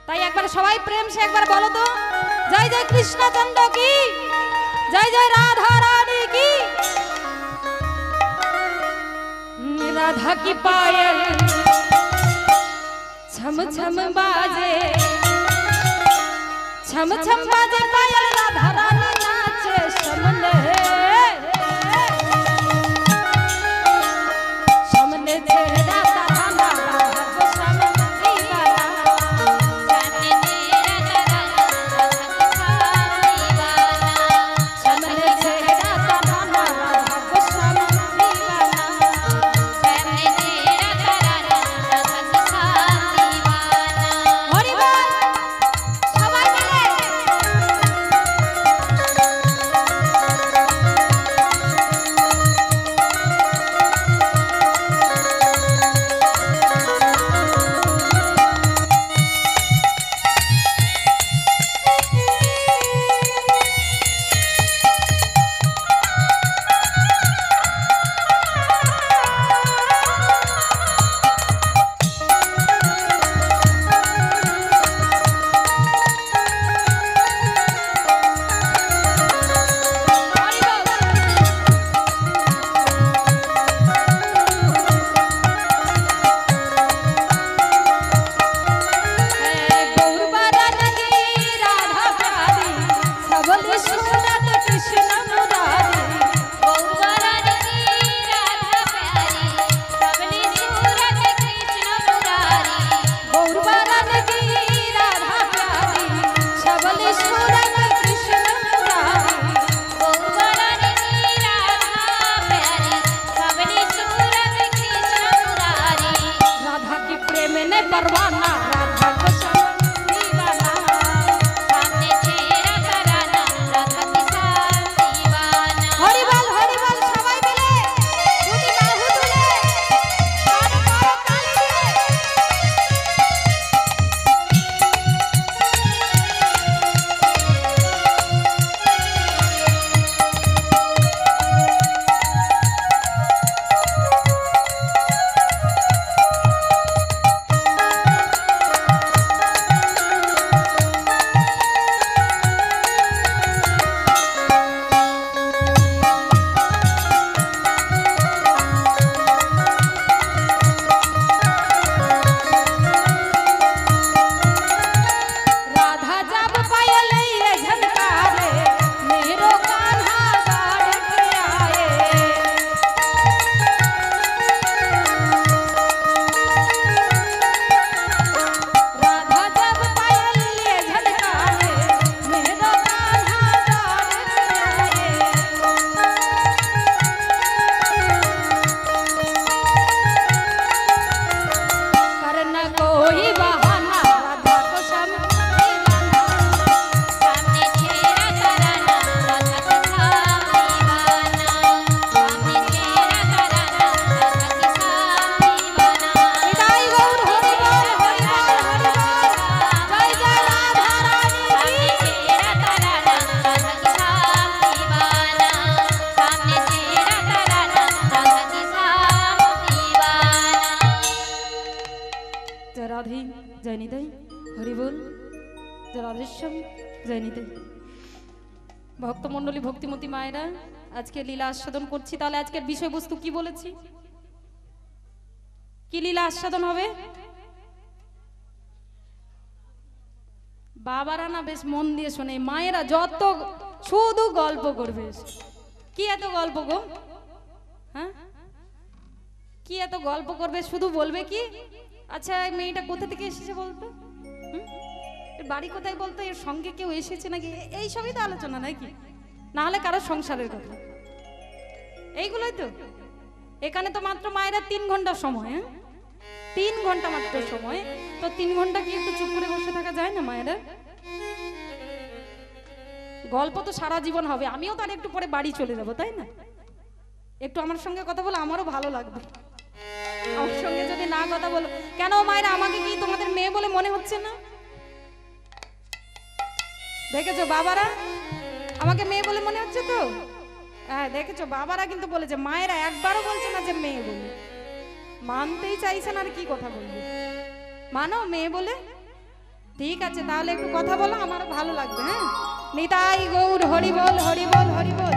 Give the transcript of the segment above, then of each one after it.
তাই একবার সবাই প্রেম সে একবার বলো তো, জয় জয় কৃষ্ণচন্দ্র কি, জয় জয় রাধা রানী কি। राधा की पायल छम छम बाजे, छम छम बाजे पायल, राधा रानी नाचे शमने शमने छेड़ा तराना, राधा को शमन दीवाना, शमने छेड़ा तराना, राधा को शमन दीवाना। ভক্তমণ্ডলী ভক্তিমতী মায়েরা আজকে লীলা আস্বাদন করছি। তাহলে আজকের বিষয়বস্তু কি বলেছি, কি লীলা আস্বাদন হবে? বাবারা না বেশ মন দিয়ে শোনে, মায়েরা যত শুধু গল্প করবে। কি এত গল্প গো? হ্যাঁ, কি এত গল্প করবে? শুধু বলবে কি, আচ্ছা মেয়েটা কোথা থেকে এসেছে বলতো, বাড়ি কোথায় বলতো, এর সঙ্গে কেউ এসেছে নাকি, এই সবই তো আলোচনা নাকি, না হলে কারো সংসারের কথা, এইগুলোই তো। এখানে তো মাত্র মায়েরা 3 ঘন্টা সময়, 3 ঘন্টা মাত্র সময়, তো 3 ঘন্টা কি একটু চুপ করে বসে থাকা যায় না মায়েরা? গল্প তো সারা জীবন হবে। আমিও তার একটু পরে বাড়ি চলে যাব, তাই না? একটু আমার সঙ্গে কথা বলে আমারও ভালো লাগবে। আমার সঙ্গে যদি না কথা বলো, কেন মায়েরা আমাকে কি তোমাদের মেয়ে বলে মনে হচ্ছে না? দেখেছো বাবারা, আমাকে মেয়ে বলে মনে হচ্ছে তো? হ্যাঁ দেখেছো, বাবারা কিন্তু বলেছে, মায়েরা একবারও বলছে না যে মেয়ে বলে, মানতেই চাইছেন। আর কি কথা বলবে, মানো মেয়ে বলে। ঠিক আছে, তাহলে একটু কথা বলো, আমারও ভালো লাগবে। হ্যাঁ, নিতাই গৌর হরি বল, হরি বল, হরি বল।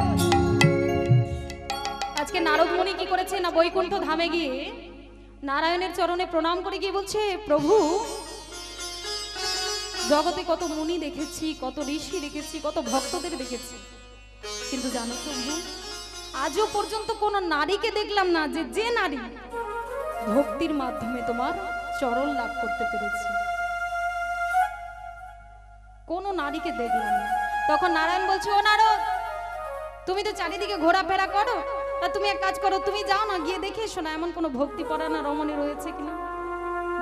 আজকে নারদ মুনি কি করেছে না, বৈকুণ্ঠ ধামে গিয়ে নারায়ণের চরণে প্রণাম করে গিয়ে বলছে, প্রভু জগতে কত মুনি দেখেছি, কত ঋষি দেখেছি, কত ভক্তদের দেখেছি, কিন্তু জানো প্রভু, আজও পর্যন্ত কোনো নারীকে দেখলাম না যে নারী ভক্তির মাধ্যমে তোমার চরণ লাভ করতে পেরেছে। কোনো নারীকে দেখলাম না। তখন নারায়ণ বলছে, ও নারদ, তুমি তো চারিদিকে ঘোরাফেরা করো, আর তুমি এক কাজ করো, তুমি যাও না, গিয়ে দেখে এসো না এমন কোনো ভক্তিপরায়ণা রমণী রয়েছে কিনা,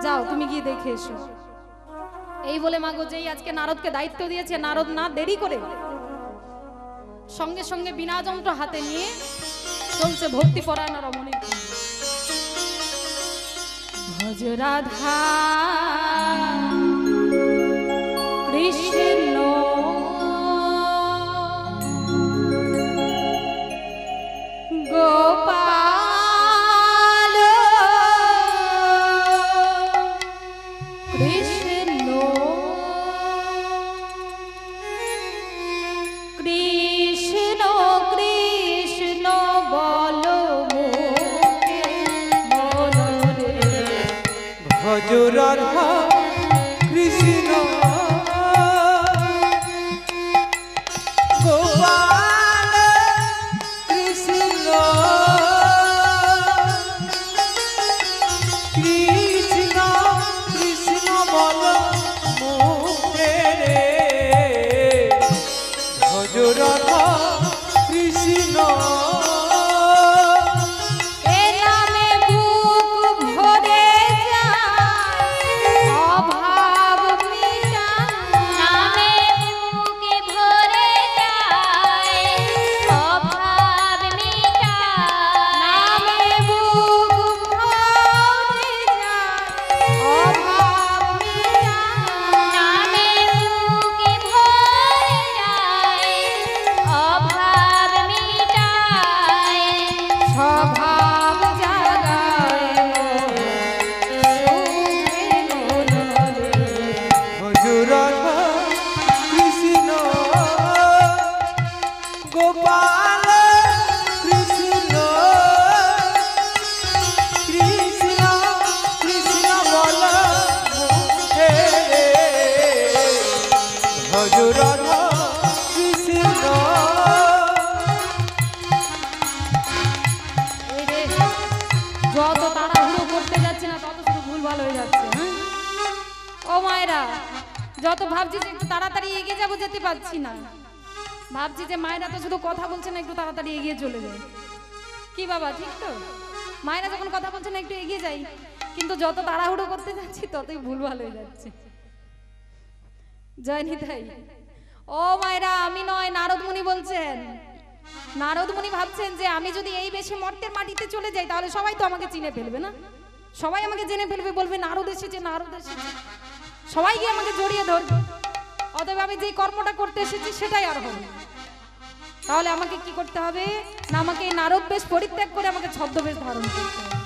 যাও তুমি গিয়ে দেখে এসো। এই বলে মাগো যেই আজকে নারদকে দায়িত্ব দিয়েছে, নারদ না দেরি করে সঙ্গে সঙ্গে বিনা যন্ত্র হাতে নিয়ে চলছে ভক্তিপরায়ণা রমণীর। ভজ রাধা কৃষ্ণ গোপাল কৃষ্ণ কৃষ্ণ কৃষ্ণ বল মুখে মনরে। ভজ রাধা কৃষ্ণ গোপাল কৃষ্ণ কৃষ্ণ কৃষ্ণ বল মুখে রে। ভজ রাধা কৃষ্ণ গোপাল কৃষ্ণ কৃষ্ণ কৃষ্ণ বল মুখে রে। ভজ রাধা কৃষ্ণ। যত তাড়াহুড়ো করতে যাচ্ছি না তত শুধু ভুলভাল হয়ে যাচ্ছে। হ্যাঁ ও মায়েরা, যত ভাবছি যে একটু তাড়াতাড়ি এগিয়ে যাবো, যেতে পারছি না। ভাবছি যে মায়েরা তো শুধু কথা বলছে না, একটু তাড়াতাড়ি এগিয়ে চলে যায়। কি বাবা ঠিক তো? মায়েরা যখন কথা বলছে না একটু এগিয়ে যাই, কিন্তু যত তাড়াহুড়ো করতে যাচ্ছি ততই ভুলভাল হয়ে যাচ্ছে। জয় নিতাই। ও মায়েরা, আমি নয়, নারদ মুনি বলছেন। নারদ মুনি ভাবছেন যে আমি যদি এই বেশি মর্তের মাটিতে চলে যাই তাহলে সবাই তো আমাকে চিনে ফেলবে না, সবাই আমাকে জেনে ফেলবে, বলবে নারদ এসেছে, নারদ এসেছে, সবাই গিয়ে আমাকে জড়িয়ে ধরবে। অতএব আমি যে কর্মটা করতে এসেছি সেটাই আর হবে। তাহলে আমাকে কি করতে হবে না, আমাকে এই নারদ বেশ পরিত্যাগ করে আমাকে ছদ্মবেশ ধারণ করতে হবে।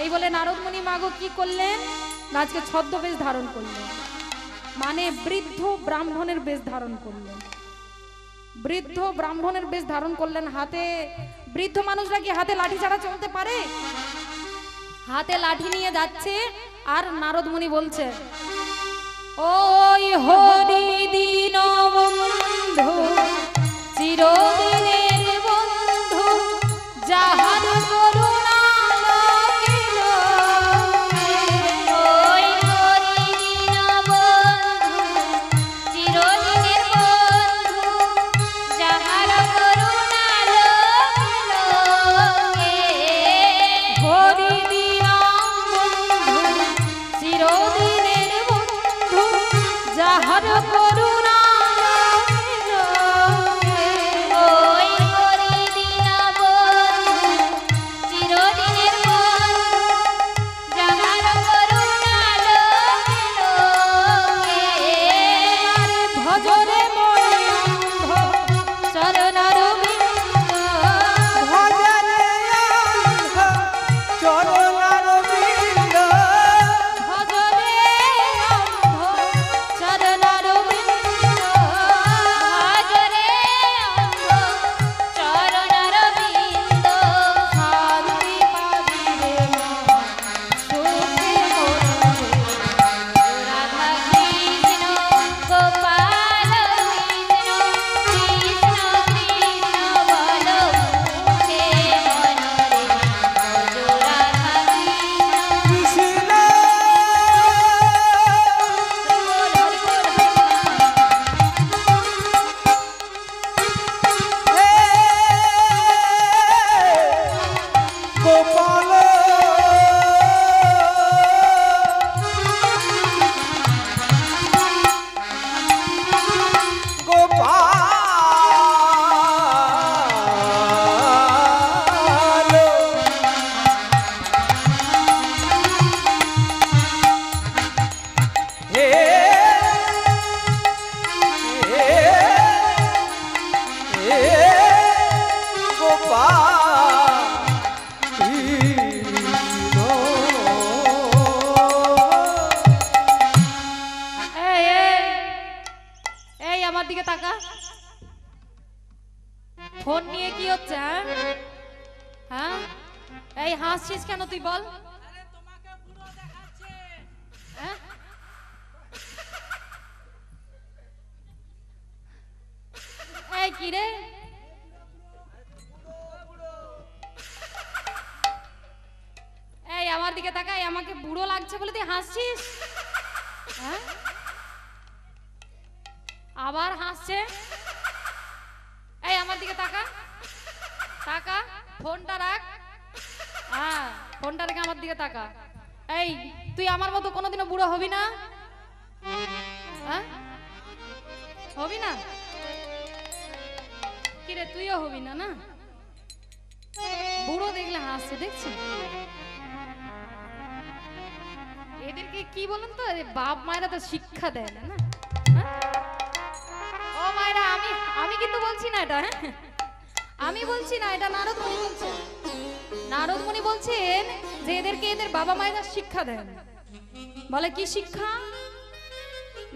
এই বলে নারদ মুনি মাগো কি করলেন না, আজকে ছদ্মবেশ ধারণ করলেন, মানে বৃদ্ধ ব্রাহ্মণের বেশ ধারণ করলেন। বৃদ্ধ ব্রাহ্মণের বেশ ধারণ করলেন। হাতে, বৃদ্ধ মানুষরা কি হাতে লাঠি ছাড়া চলতে পারে? হাতে লাঠি নিয়ে যাচ্ছে, আর নারদ মুনি বলছে, ওই হরি দীন বন্ধু চিরদিনের বন্ধু, যাহার করুণা লোকে লোকে। ওই হরি দীন বন্ধু চিরদিনের বন্ধু, যাহার করুণা লোকে লোকে। হরি দীন বন্ধু চিরদিনের বন্ধু, যাহার আমার দিকে তাকা। ফোন নিয়ে কি হচ্ছে? হ্যাঁ হ্যাঁ, এই হাসছিস কেন তুই বল? হ্যাঁ? এই কি রে? এই আমার দিকে তাকাই, আমাকে বুড়ো লাগছে বলে তুই হাসছিস? হ্যাঁ, আবার হাসছে। এই আমার দিকে তাকা, তাকা, ফোনটা রাখ। হ্যাঁ, ফোনটা রেখে আমার দিকে তাকা। এই তুই আমার মতো কোনোদিনও বুড়ো হবি না? হ্যাঁ, হবি না? কিরে তুইও হবি না? না, বুড়ো দেখলে হাসছে, দেখছি। এদেরকে কি বলেন তো, বাপ মায়েরা তো শিক্ষা দেয় না। না ও মায়েরা, আমি কিন্তু বলছি না এটা। হ্যাঁ, আমি বলছি না, এটা নারদ মুনি বলছেন। নারদ মুনি বলছেন যে এদেরকে এদের বাবা মায়েরা শিক্ষা দেন। বলে কি শিক্ষা?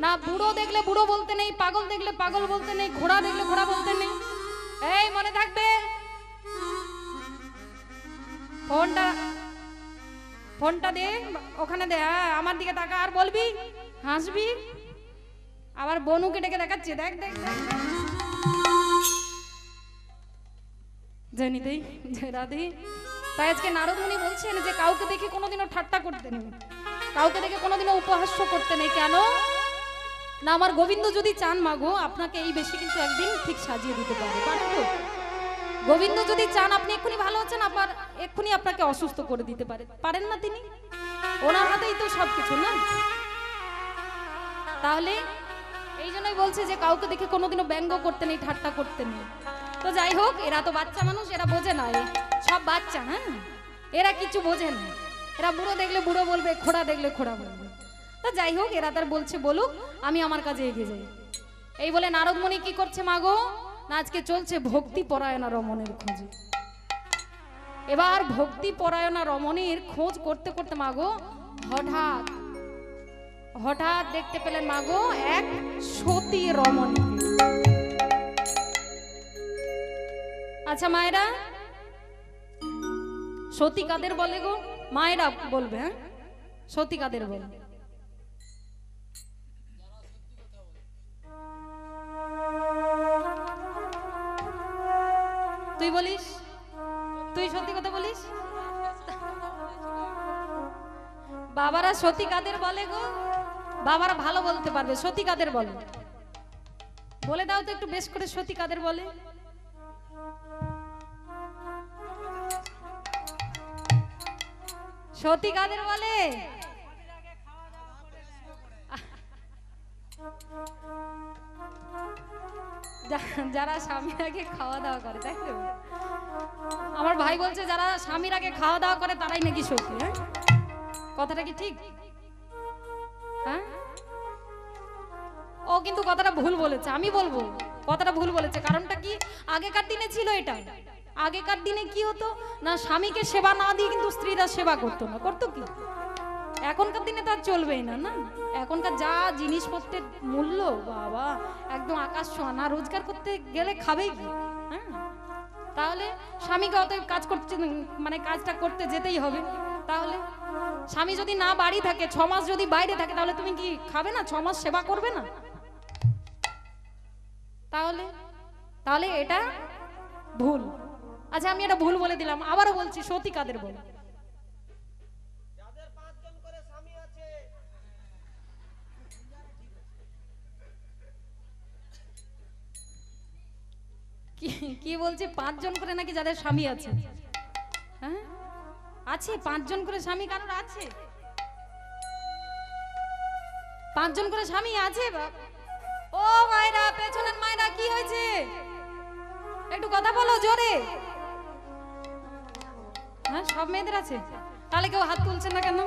না বুড়ো দেখলে বুড়ো বলতে নেই, পাগল দেখলে পাগল বলতে নেই, ঘোড়া দেখলে ঘোড়া বলতে নেই। এই মনে থাকবে। ফোনটা দে, ওখানে দে। আমার দিকে তাকা, আর বলবি, হাসবি। আবার বনুকে ডেকে দেখাচ্ছে, দেখ দেখ দেখ। জানি দেই রাধে। তাই আজকে নারদ মুনি বলছেন যে কাউকে দেখে কোনোদিনও ঠাট্টা করতে নেই, কাউকে দেখে কোনোদিনও উপহাস্য করতে নেই। কেন না, আমার গোবিন্দ যদি চান মাগো, আপনাকে এই বেশি কিন্তু একদিন ঠিক সাজিয়ে দিতে পারে। পারেন তো? গোবিন্দ যদি চান আপনি এক্ষুনি ভালো আছেন, আবার এক্ষুনি আপনাকে অসুস্থ করে দিতে পারে। পারেন না তিনি? ওনার হাতেই তো সবকিছু না। তাহলে এই জন্যই বলছে যে কাউকে দেখে কোনোদিনও ব্যঙ্গ করতে নেই, ঠাট্টা করতে নেই। তো যাই হোক, এরা তো বাচ্চা মানুষ, এরা বোঝে না। সব বাচ্চা, হ্যাঁ, এরা কিছু বোঝে না। এরা বুড়ো দেখলে বুড়ো বলবে, খোড়া দেখলে খোড়া বলবে। তো যাই হোক, এরা তার বলছে বলুক, আমি আমার কাজে এগিয়ে যাই। এই বলে নারদ মুনি কি করছে মাগো, না আজকে চলছে ভক্তি পরায়ণা রমণীর খোঁজে। এবার ভক্তি পরায়ণা রমণীর খোঁজ করতে করতে মাগো হঠাৎ হঠাৎ দেখতে পেলেন মাগো এক সতী রমণী। আচ্ছা মায়েরা, সতী কাদের বলে গো? মায়েরা বলবে। হ্যাঁ, সতী কাদের বলে? তুই বলিস, তুই সত্যি কথা বলিস। বাবারা সতী কাদের বলে গো? বাবারা ভালো বলতে পারবে। সতী কাদের বলে? বলে দাও তো একটু বেশ করে, সতী কাদের বলে? সতী কাদের বলে? যারা স্বামীর আগে খাওয়া দাওয়া করে, তাই তো? আমার ভাই বলছে যারা স্বামীর আগে খাওয়া দাওয়া করে তারাই নাকি সতী। হ্যাঁ, কথাটা কি ঠিক? হ্যাঁ, ও কিন্তু কথাটা ভুল বলেছে। আমি বলবো কথাটা ভুল বলেছে। কারণটা কি? আগেকার দিনে ছিল এটা। আগেকার দিনে কি হতো না, স্বামীকে সেবা না দিয়ে কিন্তু স্ত্রীরা সেবা করতো না। করতো কি? এখনকার দিনে তার চলবেই না। না, এখনকার যা জিনিসপত্রের মূল্য, বাবা একদম আকাশ ছোঁয়া। না রোজগার করতে গেলে খাবেই কি? হ্যাঁ, তাহলে স্বামীকে অতএব কাজ করতে, মানে কাজটা করতে যেতেই হবে। তাহলে স্বামী যদি না বাড়ি থাকে, 6 মাস যদি বাইরে থাকে, তাহলে তুমি কি খাবে না? 6 মাস সেবা করবে না? তাহলে তাহলে এটা ভুল। আচ্ছা আমি এটা ভুল বলে দিলাম, আবারও বলছি, সতী কাদের বলে? যাদের 5 জন করে স্বামী আছে। কি বলছে? 5 জন করে নাকি যাদের স্বামী আছে? হ্যাঁ, আছে 5 জন করে স্বামী কারোর আছে? 5 জন করে স্বামী আছে? ও মায়েরা, পেছনের মায়েরা কি হয়েছে? একটু কথা বলো জোরে। হ্যাঁ, সব মেয়েদের আছে? তাহলে কেউ হাত তুলছেন না কেন?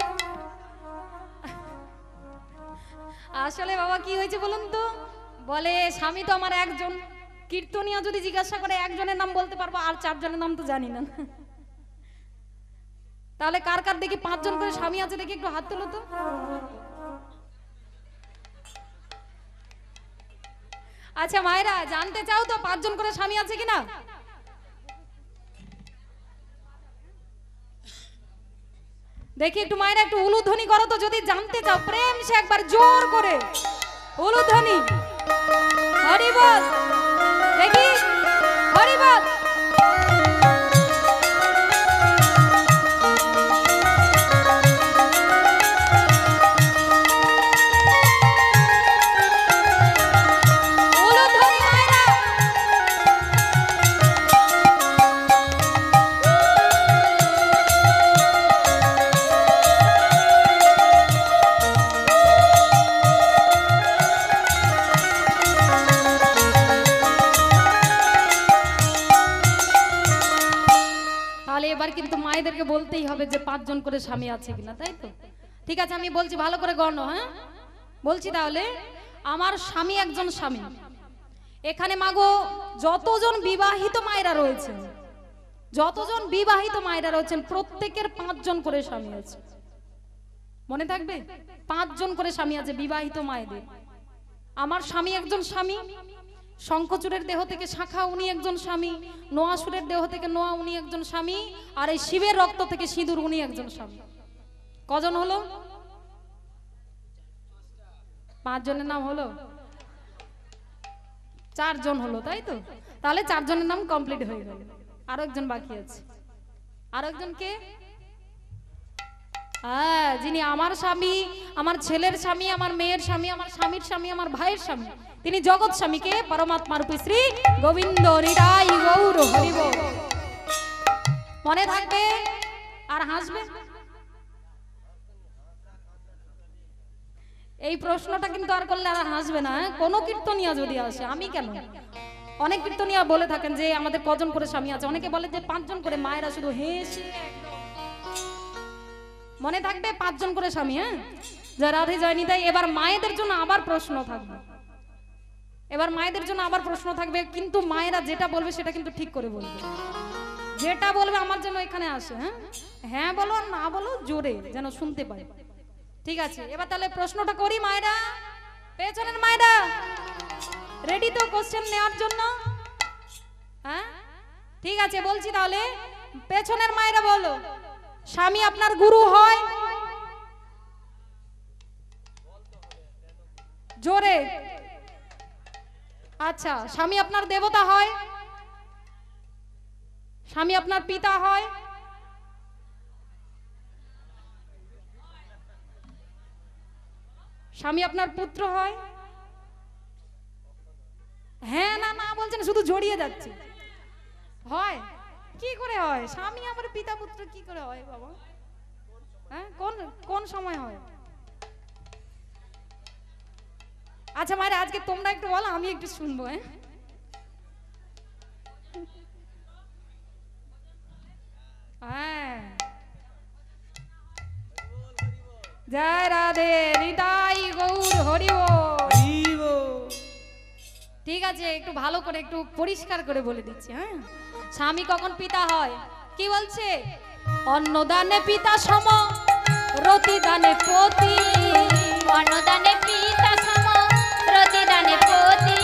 আসলে বাবা কি হয়েছে বলুন তো? বলে স্বামী তো আমার একজন। কীর্তনীয় যদি জিজ্ঞাসা করে একজনের নাম বলতে পারবো, আর 4 জনের নাম তো জানি না। তাহলে কার কার দেখি 5 জন করে স্বামী আছে দেখি একটু হাত তোলো তো। আচ্ছা মায়েরা জানতে চাও তো 5 জন করে স্বামী আছে কিনা? দেখি একটু মায়েরা একটু উলুধ্বনি করো তো, যদি জানতে চাও প্রেম সে একবার জোর করে উলুধ্বনি। হরি বল, দেখি হরি বল। এবার কিন্তু মায়েদেরকে বলতেই হবে যে 5 জন করে স্বামী আছে কিনা, তাই তো? ঠিক আছে আমি বলছি, ভালো করে গণ। হ্যাঁ বলছি তাহলে, আমার স্বামী একজন স্বামী। এখানে মাগো যতজন বিবাহিত মায়েরা রয়েছেন, যতজন বিবাহিত মায়েরা রয়েছেন প্রত্যেকের 5 জন করে স্বামী আছে। মনে থাকবে 5 জন করে স্বামী আছে বিবাহিত মায়েদের। আমার স্বামী একজন স্বামী, শঙ্খচূড়ের দেহ থেকে শাখা উনি একজন স্বামী, নোয়াসুরের দেহ থেকে নোয়া উনি একজন স্বামী, আর এই শিবের রক্ত থেকে সিঁদুর উনি একজন স্বামী। কজন হলো? 5 জনের নাম হলো, 4 জন হলো, তাই তো? তাহলে 4 জনের নাম কমপ্লিট হয়ে গেল। আরো একজন বাকি আছে। আরো একজন কে? হ্যাঁ, যিনি আমার স্বামী, আমার ছেলের স্বামী, আমার মেয়ের স্বামী, আমার স্বামীর স্বামী, আমার ভাইয়ের স্বামী, তিনি জগৎ স্বামীকে পরমাত্মা রূপী শ্রী গোবিন্দ হৃদয় গৌর হরি বল। মনে থাকবে আর হাসবে। এই প্রশ্নটা কিন্তু আর করলে আর হাসবে না। কোন কীর্তনিয়া যদি আসে, আমি কেন, অনেক কীর্তনিয়া বলে থাকেন যে আমাদের কজন করে স্বামী আছে, অনেকে বলে যে 5 জন করে, মায়েরা শুধু হেসে। মনে থাকবে 5 জন করে স্বামী। হ্যাঁ, যারা রাধে জয় নিতাই। এবার মায়েদের জন্য আবার প্রশ্ন থাকবে, এবার মায়েদের জন্য আবার প্রশ্ন থাকবে, কিন্তু মায়েরা যেটা বলবে সেটা কিন্তু ঠিক করে বলবে। যেটা বলবে আমার জন্য এখানে আসে। হ্যাঁ হ্যাঁ বলো আর না বলো জোরে, যেন শুনতে পাই। ঠিক আছে, এবার তাহলে প্রশ্নটা করি। মায়েরা, পেছনের মায়েরা রেডি তো কোশ্চেন নেওয়ার জন্য? হ্যাঁ ঠিক আছে, বলছি তাহলে। পেছনের মায়েরা বলো, স্বামী আপনার গুরু হয়? জোরে। আচ্ছা, স্বামী আপনার দেবতা হয়? স্বামী আপনার পিতা হয়? স্বামী আপনার পুত্র হয়? হ্যাঁ না না বলছেন, শুধু জড়িয়ে যাচ্ছে। হয় কি করে হয়? স্বামী আমার পিতা পুত্র কি করে হয় বাবা? হ্যাঁ কোন কোন সময় হয়? আচ্ছা মায়েরা, আজকে তোমরা একটু বলো, আমি একটু শুনবো। হ্যাঁ জয় রাধে হৃদয় গৌর হরি বল। ঠিক আছে, একটু ভালো করে একটু পরিষ্কার করে বলে দিচ্ছি। হ্যাঁ, স্বামী কখন পিতা হয়? কি বলছে? অন্নদানে পিতা সম, রতিদানে পতি। অন্নদানে পিতা সম, রতিদানে পতি।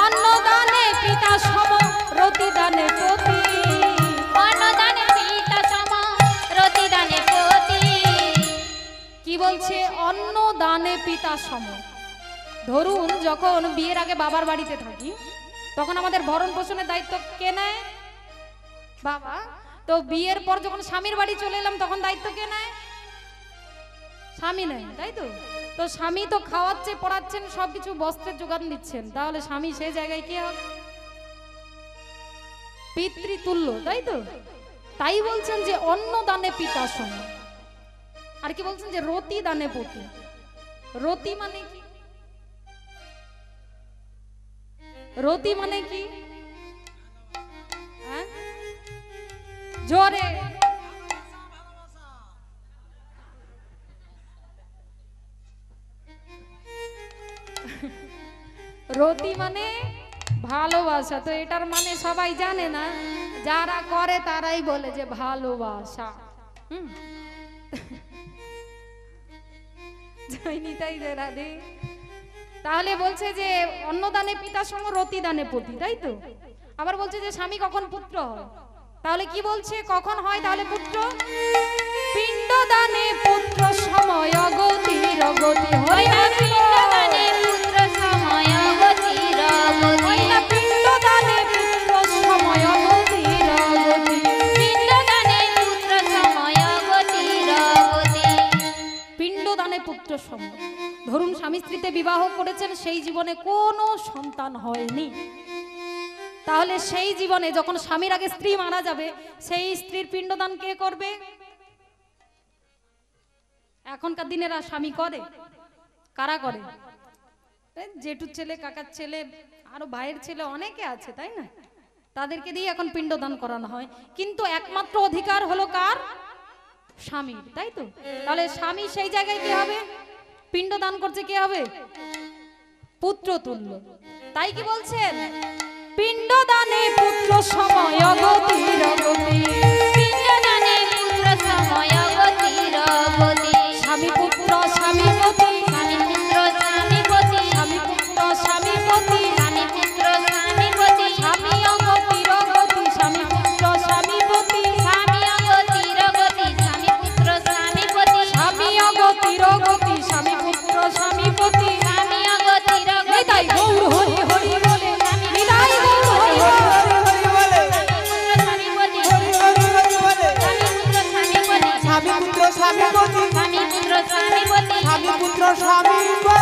অন্নদানে পিতা সম, রতিদানে পতি। অন্নদানে পিতা সম, রতিদানে পতি। কি বলছে? অন্নদানে পিতা সম। ধরুন যখন বিয়ের আগে বাবার বাড়িতে থাকি, তখন আমাদের ভরণ পোষণের দায়িত্ব কে নেয়? বাবা। তো বিয়ের পর যখন স্বামীর বাড়ি চলে এলাম, তখন দায়িত্ব কে নেয়? স্বামী নেয়, তাই তো? তো স্বামী তো খাওয়াচ্ছে, পড়াচ্ছেন, সবকিছু বস্ত্রের যোগান দিচ্ছেন, তাহলে স্বামী সেই জায়গায় কে হবে? পিতৃতুল্য, তাই তো? তাই বলছেন যে অন্নদানে পিতা সম। আর কি বলছেন যে রতি দানে পতি। রতি মানে কি? রতি মানে কি? হ্যাঁ জোরে। রতি মানে ভালোবাসা। তো এটার মানে সবাই জানে না, যারা করে তারাই বলে যে ভালোবাসা। জয় নিতাই জয় রাধে। তাহলে বলছে যে অন্নদানে পিতা সম রতি দানে পতি, তাই তো? আবার বলছে যে স্বামী কখন পুত্র হয়, তাহলে কি বলছে কখন হয় তাহলে পুত্র? পিণ্ড দানে পুত্র সময় গতির গতি হয় না, পিণ্ড দানে পুত্র সময় গতির গতি, পিণ্ড দানে পুত্র সময় গতির গতি, পিণ্ড দানে পুত্র সময় গতির গতি। পিণ্ড দানে পুত্র সময়, ধরুন স্বামী স্ত্রীতে বিবাহ করেছেন, সেই জীবনে কোনো সন্তান হয়নি, তাহলে সেই জীবনে যখন স্বামীর আগে স্ত্রী মারা যাবে, সেই স্ত্রীর পিণ্ডদান কে করবে? এখনকার দিনের আর স্বামী করে? কারা করে? জেঠুর ছেলে, কাকার ছেলে, আরো ভাইয়ের ছেলে অনেকে আছে, তাই না? তাদেরকে দিয়ে এখন পিণ্ডদান করানো হয়, কিন্তু একমাত্র অধিকার হলো কার? স্বামীর, তাই তো? তাহলে স্বামী সেই জায়গায় কি হবে? পিণ্ডদান করছে কে হবে? পুত্র তুল্য। তাই কি বলছেন? পিণ্ডদানে পুত্র সময় গতির গতি, পিণ্ডদানে পুত্র সময় গতির গতি, স্বামী পুত্র স্বামীপতি, স্বামী পুত্র স্বামীপতি, স্বামী পুত্র স্বামীপতি, স্বামী পুত্র স্বামীপতি, স্বামী অগতির গতি, স্বামী পুত্র স্বামীপতি, স্বামী অগতির গতি, স্বামী পুত্র স্বামীপতি, স্বামী অগতির গতি, স্বামী পুত্র স্বামীপতি, স্বামী অগতির গতি, নিতাই গৌর হরি হরি বলে, নিতাই গৌর হরি হরি বলে, স্বামীপতি, হরি হরি বলে। স্বামী পুত্র স্বামীপতি, স্বামী পুত্র স্বামীপতি, স্বামী পুত্র স্বামীপতি, স্বামী পুত্র স্বামীপতি।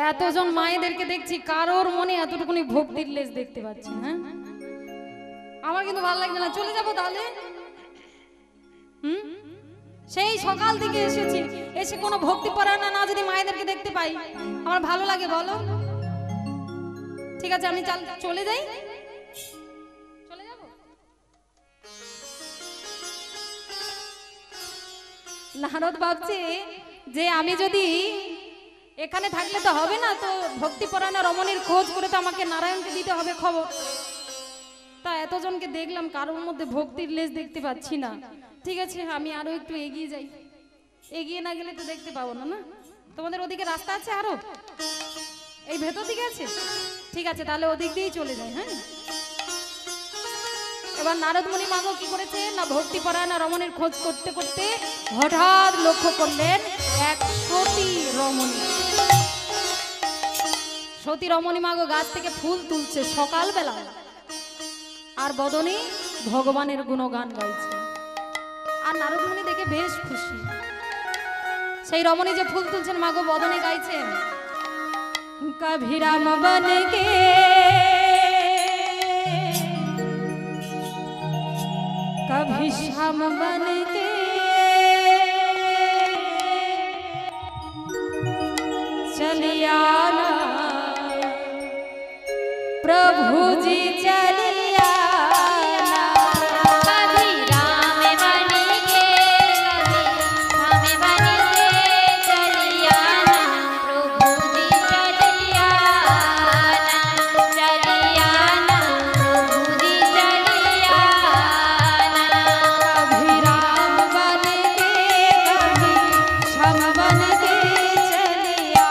এতজন মায়েদেরকে দেখছি, কারোর মনে এতটুকুনি ভক্তির লেজ দেখতে পাচ্ছি, হ্যাঁ? আমার কিন্তু ভালো লাগছে না, চলে যাবো তাহলে। সেই সকাল থেকে এসেছি, এসে কোনো ভক্তি পরায়ণা না যদি মায়েদেরকে দেখতে পাই, আমার ভালো লাগে বলো? ঠিক আছে, আমি চলে যাই, চলে যাব। নারদ ভাবছে যে আমি যদি এখানে থাকলে তো হবে না, তো ভক্তিপরায়ণা রমণীর খোঁজ করে তো আমাকে নারায়ণকে দিতে হবে খবর। তা এতজনকে দেখলাম, কারোর মধ্যে ভক্তির লেজ দেখতে পাচ্ছি না। ঠিক আছে, আমি আরো একটু এগিয়ে যাই, এগিয়ে না গেলে তো দেখতে পাবো না। না, তোমাদের ওদিকে রাস্তা আছে আরো? এই ভেতর দিকে আছে? ঠিক আছে, তাহলে ওদিক দিয়েই চলে যাই। হ্যাঁ, এবার নারদমণি মাগো কি করেছে না, ভক্তিপরায়ণা রমণীর খোঁজ করতে করতে হঠাৎ লক্ষ্য করলেন এক সতী রমণী। সতী রমণী মাগো গাছ থেকে ফুল তুলছে সকালবেলা, আর বদনে ভগবানের গুণগান গাইছে। আর নারদমণি দেখে বেশ খুশি। সেই রমণী যে ফুল তুলছেন মাগো বদনে গাইছেন, কভি রাম বনকে कभी श्याम बन के चलिया ना, प्रभु जी चलिया ना। कभी राम बन के, कभी श्याम बन के चलिया ना, प्रभु जी चलिया ना, चलिया ना, प्रभु जी चलिया ना। कभी राम बन के, कभी श्याम बन के चलिया,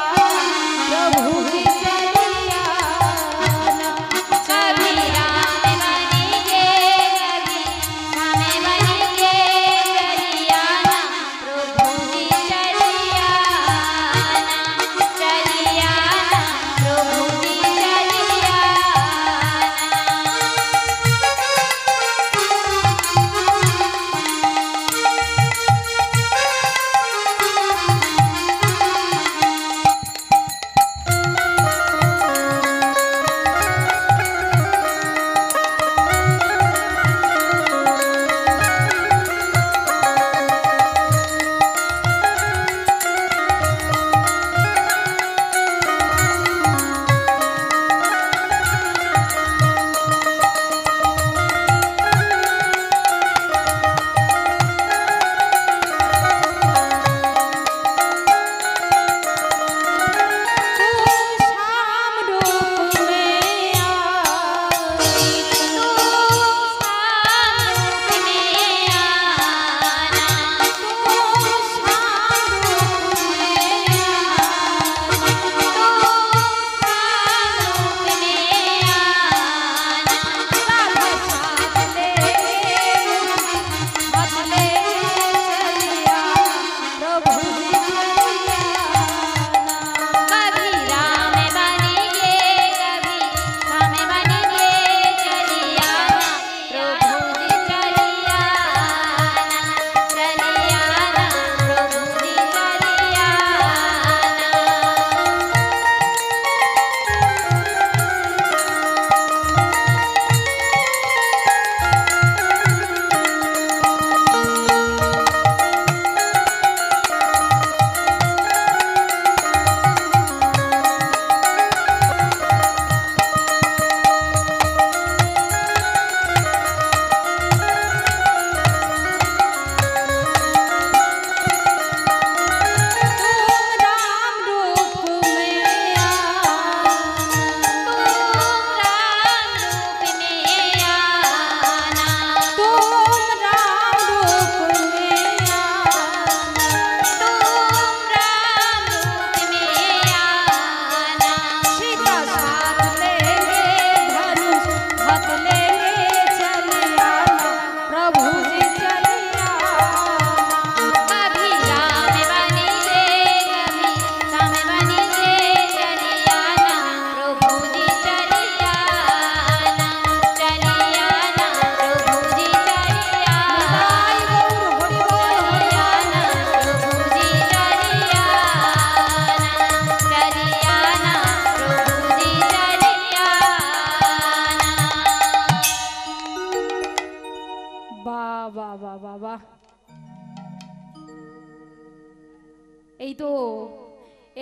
এই তো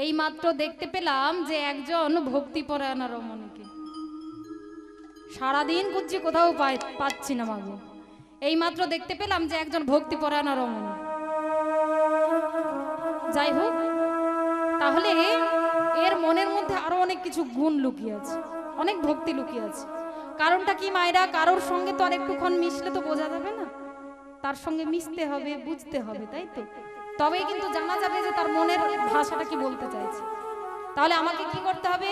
এই মাত্র দেখতে পেলাম যে একজন ভক্তিপরায়ণা রমণীকে সারাদিন খুঁজছি, কোথাও পাচ্ছি না মাগো। এই মাত্র দেখতে পেলাম যে একজন ভক্তিপরায়ণা রমণী। যাই হোক, তাহলে এর মনের মধ্যে আরো অনেক কিছু গুণ লুকিয়ে আছে, অনেক ভক্তি লুকিয়ে আছে। কারণটা কি মায়েরা? কারোর সঙ্গে তো আর একটুক্ষণ মিশলে তো বোঝা যাবে না, তার সঙ্গে মিশতে হবে, বুঝতে হবে, তাই তো? তবেই কিন্তু জানা যাবে যে তার মনের ভাষাটা কি বলতে চাইছে। তাহলে আমাকে কি করতে হবে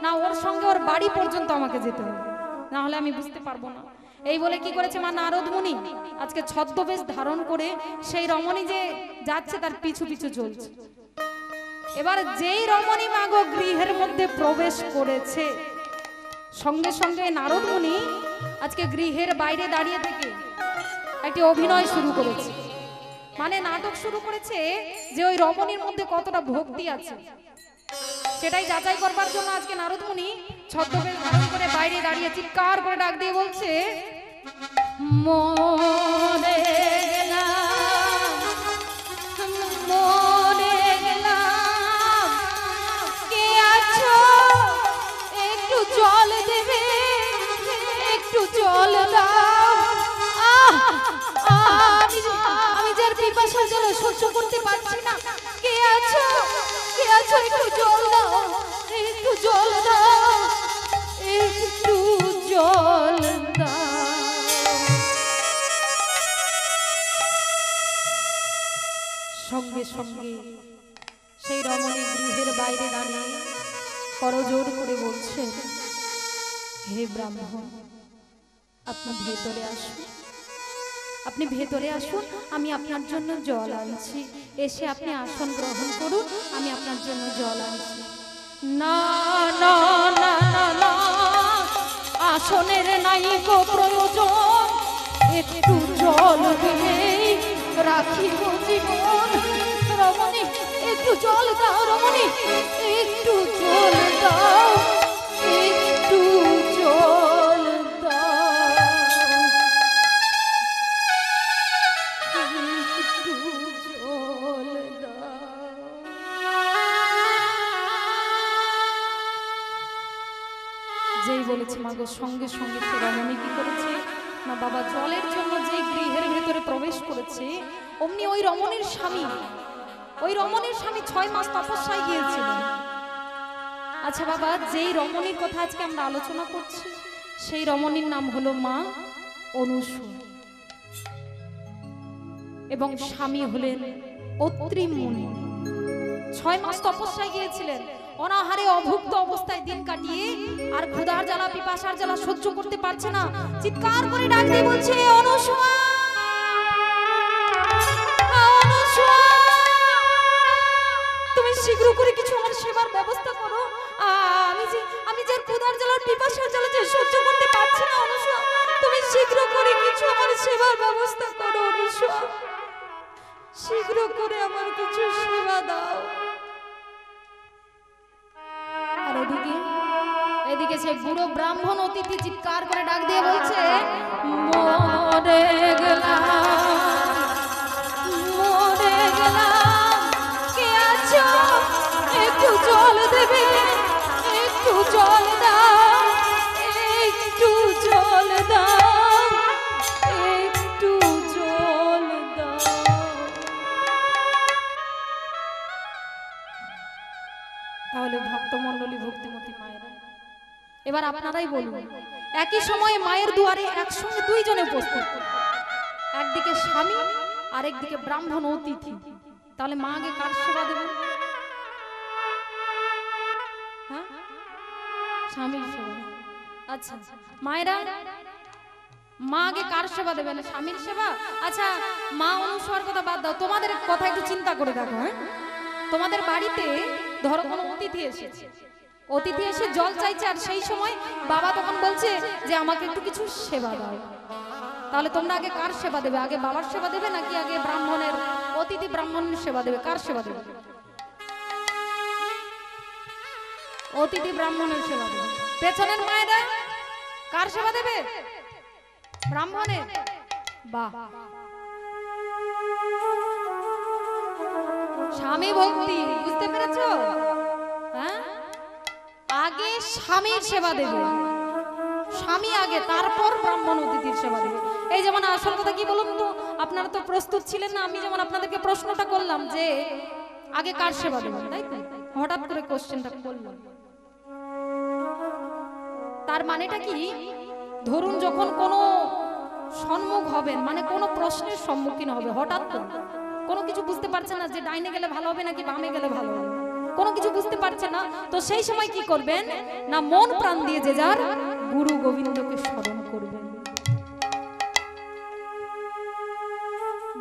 না, ওর সঙ্গে ওর বাড়ি পর্যন্ত আমাকে যেতে হবে, না হলে আমি বুঝতে পারবো না। এই বলে কি করেছে মা নারদ মুনি আজকে ছদ্মবেশ ধারণ করে সেই রমণী যে যাচ্ছে তার পিছু পিছু চলছে। এবার যেই রমণী মাগো গৃহের মধ্যে প্রবেশ করেছে, সঙ্গে সঙ্গে নারদ মুনি আজকে গৃহের বাইরে দাঁড়িয়ে থেকে একটি অভিনয় শুরু করেছে, মানে নাটক শুরু করেছে যে ওই রমণীর মধ্যে কতটা ভক্তি আছে সেটাই যাচাই করবার জন্য আজকে নারদ মুনি ছদ্মবেশ ধারণ করে বাইরে দাঁড়িয়ে চিৎকার করে ডাক দিয়ে বলছে, মরে গেলাম, মরে গেলাম, কে আছো একটু জল দেবে, একটু জল দাও, আমি যার পিপাসা জল সহ্য করতে পারছি না, কে আছো, কে আছো একটু জল দাও, একটু জল দাও, একটু জল দাও। সঙ্গে সঙ্গে সেই রমণী গৃহের বাইরে দাঁড়িয়ে করজোড় করে বলছেন, হে ব্রাহ্মণ, আপনি ভেতরে আসুন, আপনি ভেতরে আসুন, আমি আপনার জন্য জল আনছি, এসে আপনি আসন গ্রহণ করুন, আমি আপনার জন্য জল আনছি। না না না না না, আসনের নাই গো প্রয়োজন, একটু জল দিলেই রাখিব জীবন। রমণী একটু জল দাও, রমণী একটু জল দাও, একটু জল দাও, একটু জল দাও। যেই বলেছে মাগো, সঙ্গে সঙ্গে সে রমণী কি করেছে না বাবা, জলের জন্য যে গৃহের ভেতরে প্রবেশ করেছে অমনি ওই রমণীর স্বামী, ওই রমণীর স্বামী 6 মাস তপস্যায় গিয়েছিলেন। আচ্ছা বাবা, যেই রমণীর কথা আজকে আমরা আলোচনা করছি সেই রমণীর নাম হলো মা অনুসূয়া, এবং স্বামী হলেন অত্রি মুনি। 6 মাস তপস্যায় গিয়েছিলেন, অনাহারে অভুক্ত অবস্থায় দিন কাটিয়ে আর ক্ষুধার জ্বালা পিপাসার জ্বালা সহ্য করতে পারছে না, চিৎকার করে ডাক দিয়ে বলছে, অনুসূয়া, অনুসূয়া, তুমি শীঘ্র করে কিছু আমার সেবার ব্যবস্থা করো, আমি যে ক্ষুধার জ্বালা পিপাসার জ্বালা যে সহ্য করতে পারছি না, অনুসূয়া, তুমি শীঘ্র করে কিছু আমার সেবার ব্যবস্থা করো, অনুসূয়া, শীঘ্র করে আমার কিছু সেবা দাও। আর এদিকে সেই বুড়ো ব্রাহ্মণ অতিথি চিৎকার করে ডাক দিয়ে বলছে, মরে গেলাম, মরে গেলাম, কে আছো একটু জল দেবে, একটু জল দাও, একটু জল দাও, একটু জল দাও। তাহলে ভক্তমণ্ডলী, ভক্তিমতী মায়েরা, এবার আপনারাই বলুন, একই সময়ে মায়ের দুয়ারে একসঙ্গে 2 জনে উপস্থিত, একদিকে স্বামী আর একদিকে ব্রাহ্মণ অতিথি, তাহলে মা আগে কার সেবা দেবে? হ্যাঁ, স্বামীর সেবা। আচ্ছা মায়েরা, মা আগে কার সেবা দেবে? না স্বামীর সেবা। আচ্ছা মা অনুসূয়ার কথা বাদ দাও, তোমাদের কথা একটু চিন্তা করে দেখো। হ্যাঁ, তোমাদের বাড়িতে ধরো কোনো অতিথি এসেছে, অতিথি এসে জল চাইছে, আর সেই সময় বাবা তখন বলছে যে আমাকে একটু কিছু সেবা দাও, তাহলে তোমরা আগে কার সেবা দেবে? আগে বাবার সেবা দেবে নাকি আগে ব্রাহ্মণের, অতিথি ব্রাহ্মণের সেবা দেবে? কার সেবা দেবে? অতিথি ব্রাহ্মণের সেবা দেবে। পেছনের মায়েরা কার সেবা দেবে? ব্রাহ্মণের। বাহ, স্বামী ভক্তি বুঝতে পেরেছো? হ্যাঁ, আগে স্বামীর সেবা দেবে, স্বামী আগে, তারপর ব্রাহ্মণ অতিথির সেবা দেবে। এই যেমন আসল কথা কি বলুন তো, আপনারা তো প্রস্তুত ছিলেন না। আমি যেমন আপনাদেরকে প্রশ্নটা করলাম যে আগে কার সেবা দেবেন, তাই তো? হঠাৎ করে কোশ্চেনটা করলাম, তার মানেটা কি? ধরুন যখন কোনো সম্মুখ হবেন, মানে কোনো প্রশ্নের সম্মুখীন হবে, হঠাৎ করে কোনো কিছু বুঝতে পারছে না যে ডাইনে গেলে ভালো হবে নাকি বামে গেলে ভালো হবে, কোনো কিছু বুঝতে পারছে না, তো সেই সময় কি করবেন না, মন প্রাণ দিয়ে যে যার গুরু গোবিন্দকে স্মরণ করবেন।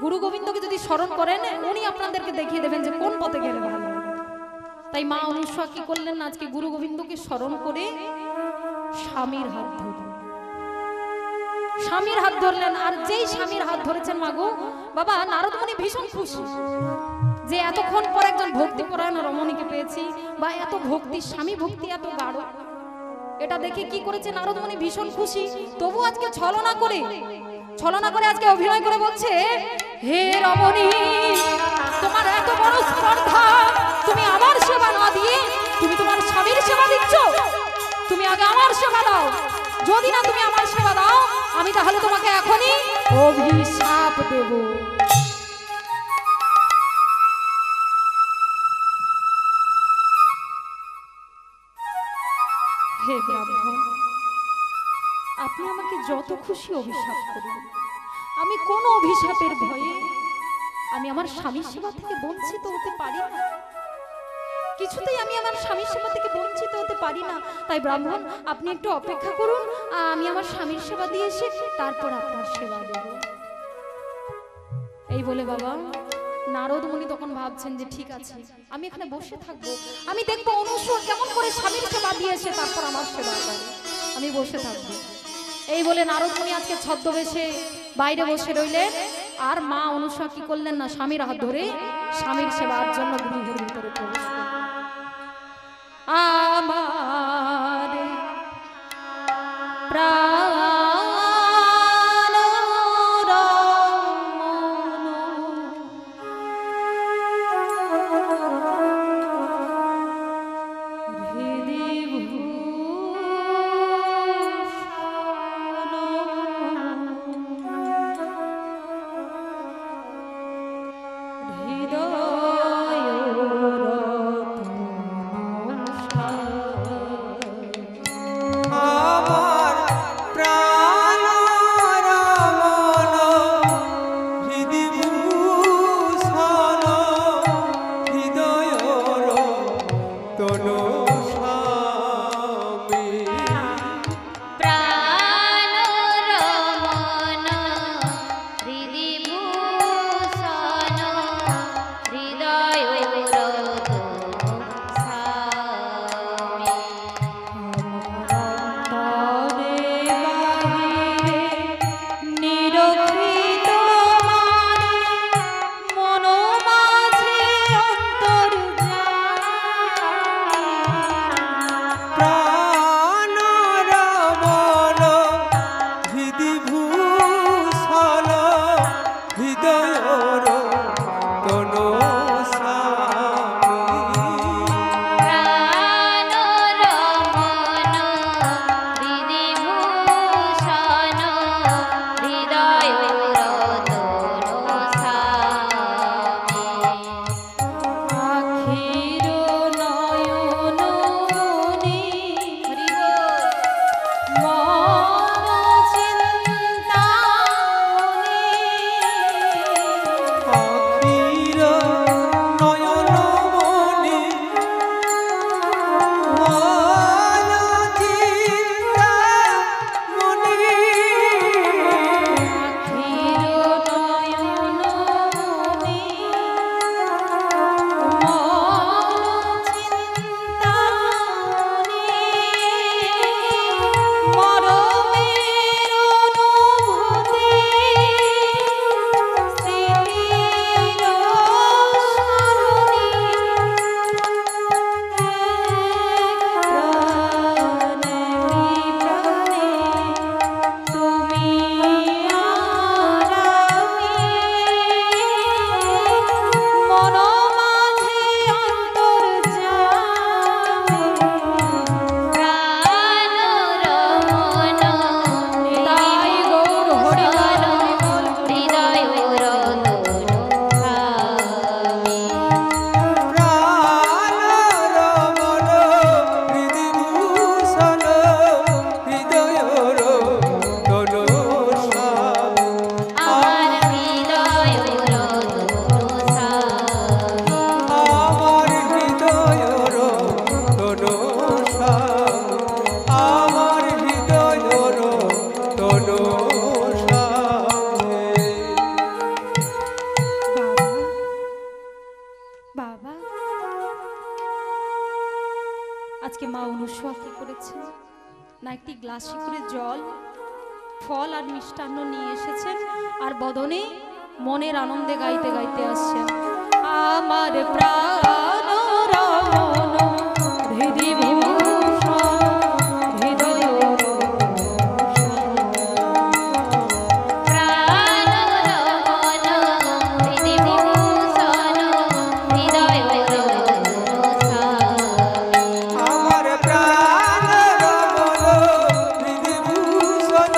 গুরু গোবিন্দকে যদি স্মরণ করেন, উনি আপনাদেরকে দেখিয়ে দেবেন যে কোন পথে গেলে ভালো হবে। তাই মা অনুসূয়া কি করলেন না, আজকে গুরু গোবিন্দকে স্মরণ করে স্বামীর হাত ধরলেন, স্বামীর হাত ধরলেন। আর যেই স্বামীর হাত ধরেছেন মাগো বাবা, নারদ মুনি ভীষণ খুশি যে এতক্ষণ পর একজন ভক্তিপরায়ণ রমণীকে পেয়েছি, বা এত ভক্তি, স্বামী ভক্তি এত গাঢ়। এটা দেখে কি করেছে নারদ মুনি ভীষণ খুশি। তবু আজকে ছলনা করে আজকে অভিনয় করে বলছে, হে রমণী, তোমার এত বড় স্পর্ধা, তুমি আমার সেবা না দিয়ে তুমি তোমার স্বামীর সেবা দিচ্ছ। তুমি আগে আমার সেবা দাও, যদি না তুমি আমার সেবা দাও, আমি তাহলে তোমাকে এখনই অভিশাপ দেব। হে ব্রাহ্মণ, আপনি আমাকে যত খুশি অভিশাপ করুন, আমি কোন অভিশাপের ভয়ে আমি আমার স্বামীর সেবা থেকে বঞ্চিত হতে পারি না। কিছুতেই আমি আমার স্বামীর সেবা থেকে বঞ্চিত হতে পারি না। তাই ব্রাহ্মণ, আপনি একটু অপেক্ষা করুন, আমি আমার স্বামীর সেবা দিয়ে এসে তারপর আপনার সেবা দেব। এই বলে বাবা নারদ মুনি তখন ভাবছেন যে ঠিক আছে, আমি এখানে বসে থাকবো, আমি দেখবো অনুসূয়া কেমন করে স্বামীর সেবা দিয়ে এসে তারপর আমার সেবা করে, আমি বসে থাকবো। এই বলে নারদ মুনি আজকে ছদ্মবেশে বাইরে বসে রইলেন। আর মা অনুসূয়া কি করলেন না, স্বামীর হাত ধরে স্বামীর সেবার জন্য গৃহের ভিতরে প্রবেশ করলেন। আমার প্রাণ রমণ হৃদয় ভূষণ হৃদয় বাবা, আজকে মা অনুসয়া কি করেছেন না, একটি গ্লাসে করে জল, ফল আর মিষ্টান্ন নিয়ে এসেছেন, আর বদনে মনের আনন্দে গাইতে গাইতে আসছেন, আমার প্রাণ রমণ হৃদি ভূষণ হৃদয় প্রাণ রমণ হৃদি ভূষণ হৃদয় আমার প্রাণ রমণ হৃদিভূষণ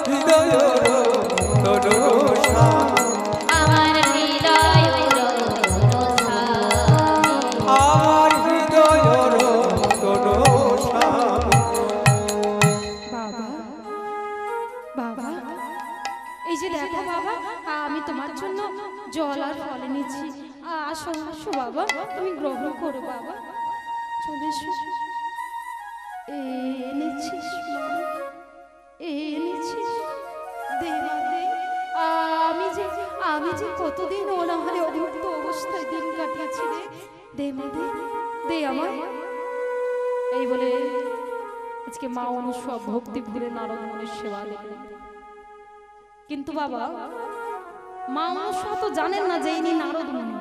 হৃদয় তনুষা আমার হৃদয় আমার হৃদয় তনুষা বাবা, বাবা, এই যে দেখো বাবা, আমি তোমার জন্য জল আর ফল এনেছি, আসো আসো বাবা, তুমি গ্রহণ করো বাবা, চলে এসো। এনেছিস মা, এনেছিস, দে মা দে, আমি যে কতদিন অনাহারে অভুক্ত অবস্থায় দিন কাটিয়েছি রে, দে মা দে, দে আমার। এই বলে আজকে মা অনুসয়া ভক্তি ভরে নারদ মুনির সেবা দিলেন। কিন্তু বাবা, মা অনুসয়া তো জানেন না যে ইনি নারদ মুনি,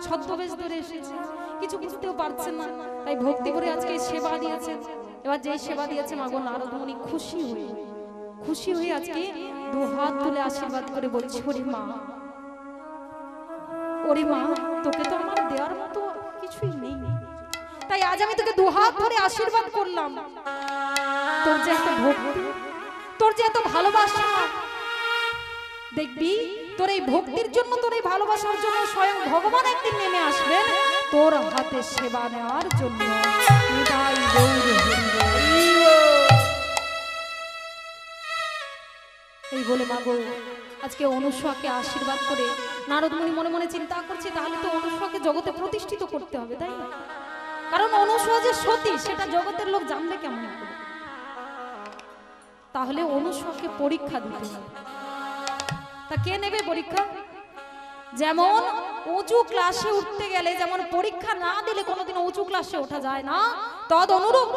ছদ্মবেশ ধরে এসেছে, কিছু বুঝতেও পারছেন না, তাই ভক্তি করে আজকে সেবা দিয়েছেন। এবার যেই সেবা দিয়েছে মাগো নারদ মুনি খুশি হয়ে আজকে দু হাত তুলে আশীর্বাদ করে বলছি, ওরে মা, তোকে তো আমার দেওয়ার মতো কিছুই নেই, তাই আজ আমি তোকে দু হাত ধরে আশীর্বাদ করলাম। তোর যে এত ভক্তি, তোর যে এত ভালোবাসা, দেখবি তোর এই ভক্তির জন্য, তোর এই ভালোবাসার জন্য স্বয়ং ভগবান একদিন নেমে আসবেন তোর হাতে সেবা নেওয়ার জন্য। নিতাই গৌর হরি বল। এই বলে মাগো আজকে অনুসয়াকে আশীর্বাদ করে নারদ মুনি মনে মনে চিন্তা করছে, তাহলে তো অনুসয়াকে জগতে প্রতিষ্ঠিত করতে হবে, তাই না? কারণ অনুসয়া যে সতী সেটা জগতের লোক জানবে কেমন করে? তাহলে অনুসয়াকে পরীক্ষা দিতে হবে। তা কে নেবে পরীক্ষা? যেমন উঁচু ক্লাসে উঠতে গেলে যেমন পরীক্ষা না দিলে কোনোদিন উঁচু ক্লাসে ওঠা যায় না, তদ অনুরূপ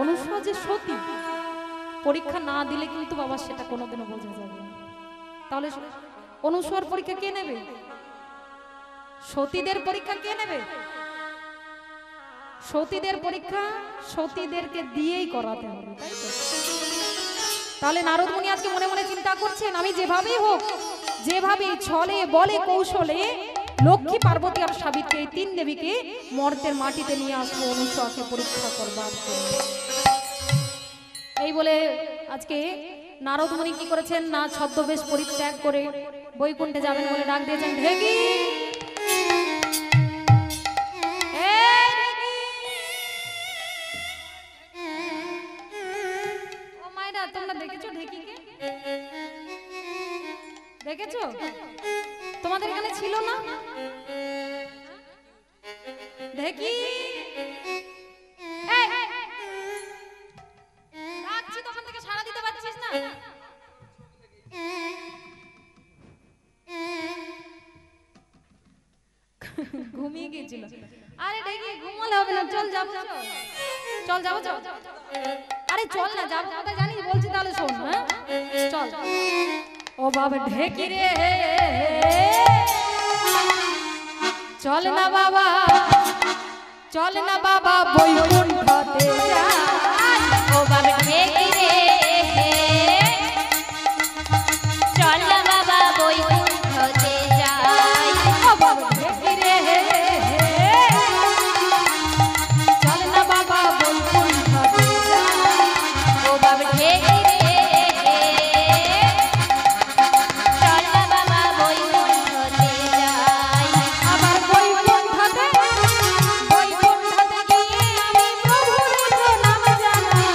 অনুসয়া যে সতী, পরীক্ষা না দিলে কিন্তু বাবা সেটা কোনোদিনও বোঝা যাবে না। তাহলে অনুসয়ার পরীক্ষা কে নেবে? সতীদের পরীক্ষা কে নেবে? সতীদের পরীক্ষা সতীদেরকে দিয়েই করাতে হবে, তাই তো? তাহলে নারদ মুনি আজকে মনে মনে চিন্তা করছেন, আমি যেভাবেই হোক, যেভাবে ছলে বলে কৌশলে লক্ষ্মী, পার্বতী আর সাবিত্রী এই তিন দেবীকে মর্তের মাটিতে নিয়ে আসবো অনুসয়াকে পরীক্ষা করবার জন্য। এই বলে আজকে নারদ মুনি কি করেছেন না, ছদ্মবেশ পরিত্যাগ করে বৈকুণ্ঠে যাবেন বলে ডাক দিয়েছেন, ঢেকি তোমরা দেখেছো ঢেকিকে? দেখেছো? তোমাদের এখানে ছিল না ঢেকি? ডাকছি তখন থেকে সাড়া দিতে পারছিস না? ঘুমিয়ে গিয়েছিল। আরে ঢেকি ঘুমালে হবে না, চল যাবো, চল যাবো, চল। আরে চল না, যাবো কথা জানিস, বলছি তাহলে শোন। হ্যাঁ চল। ও বাবা ঢেকি রে, চল না বাবা, চল না বাবা বৈকুণ্ঠতে যাই। ও বাবা ঢেকি রে, চল না বাবা বৈকুণ্ঠতে যাই। ও বাবা ঢেকি রে, চল না বাবা বৈকুণ্ঠতে যাই। ও বাবা ঢেকি রে, চল না বাবা বৈকুণ্ঠতে যাই। আবার বৈকুণ্ঠতে গিয়ে আমি প্রভুর নাম জানাই।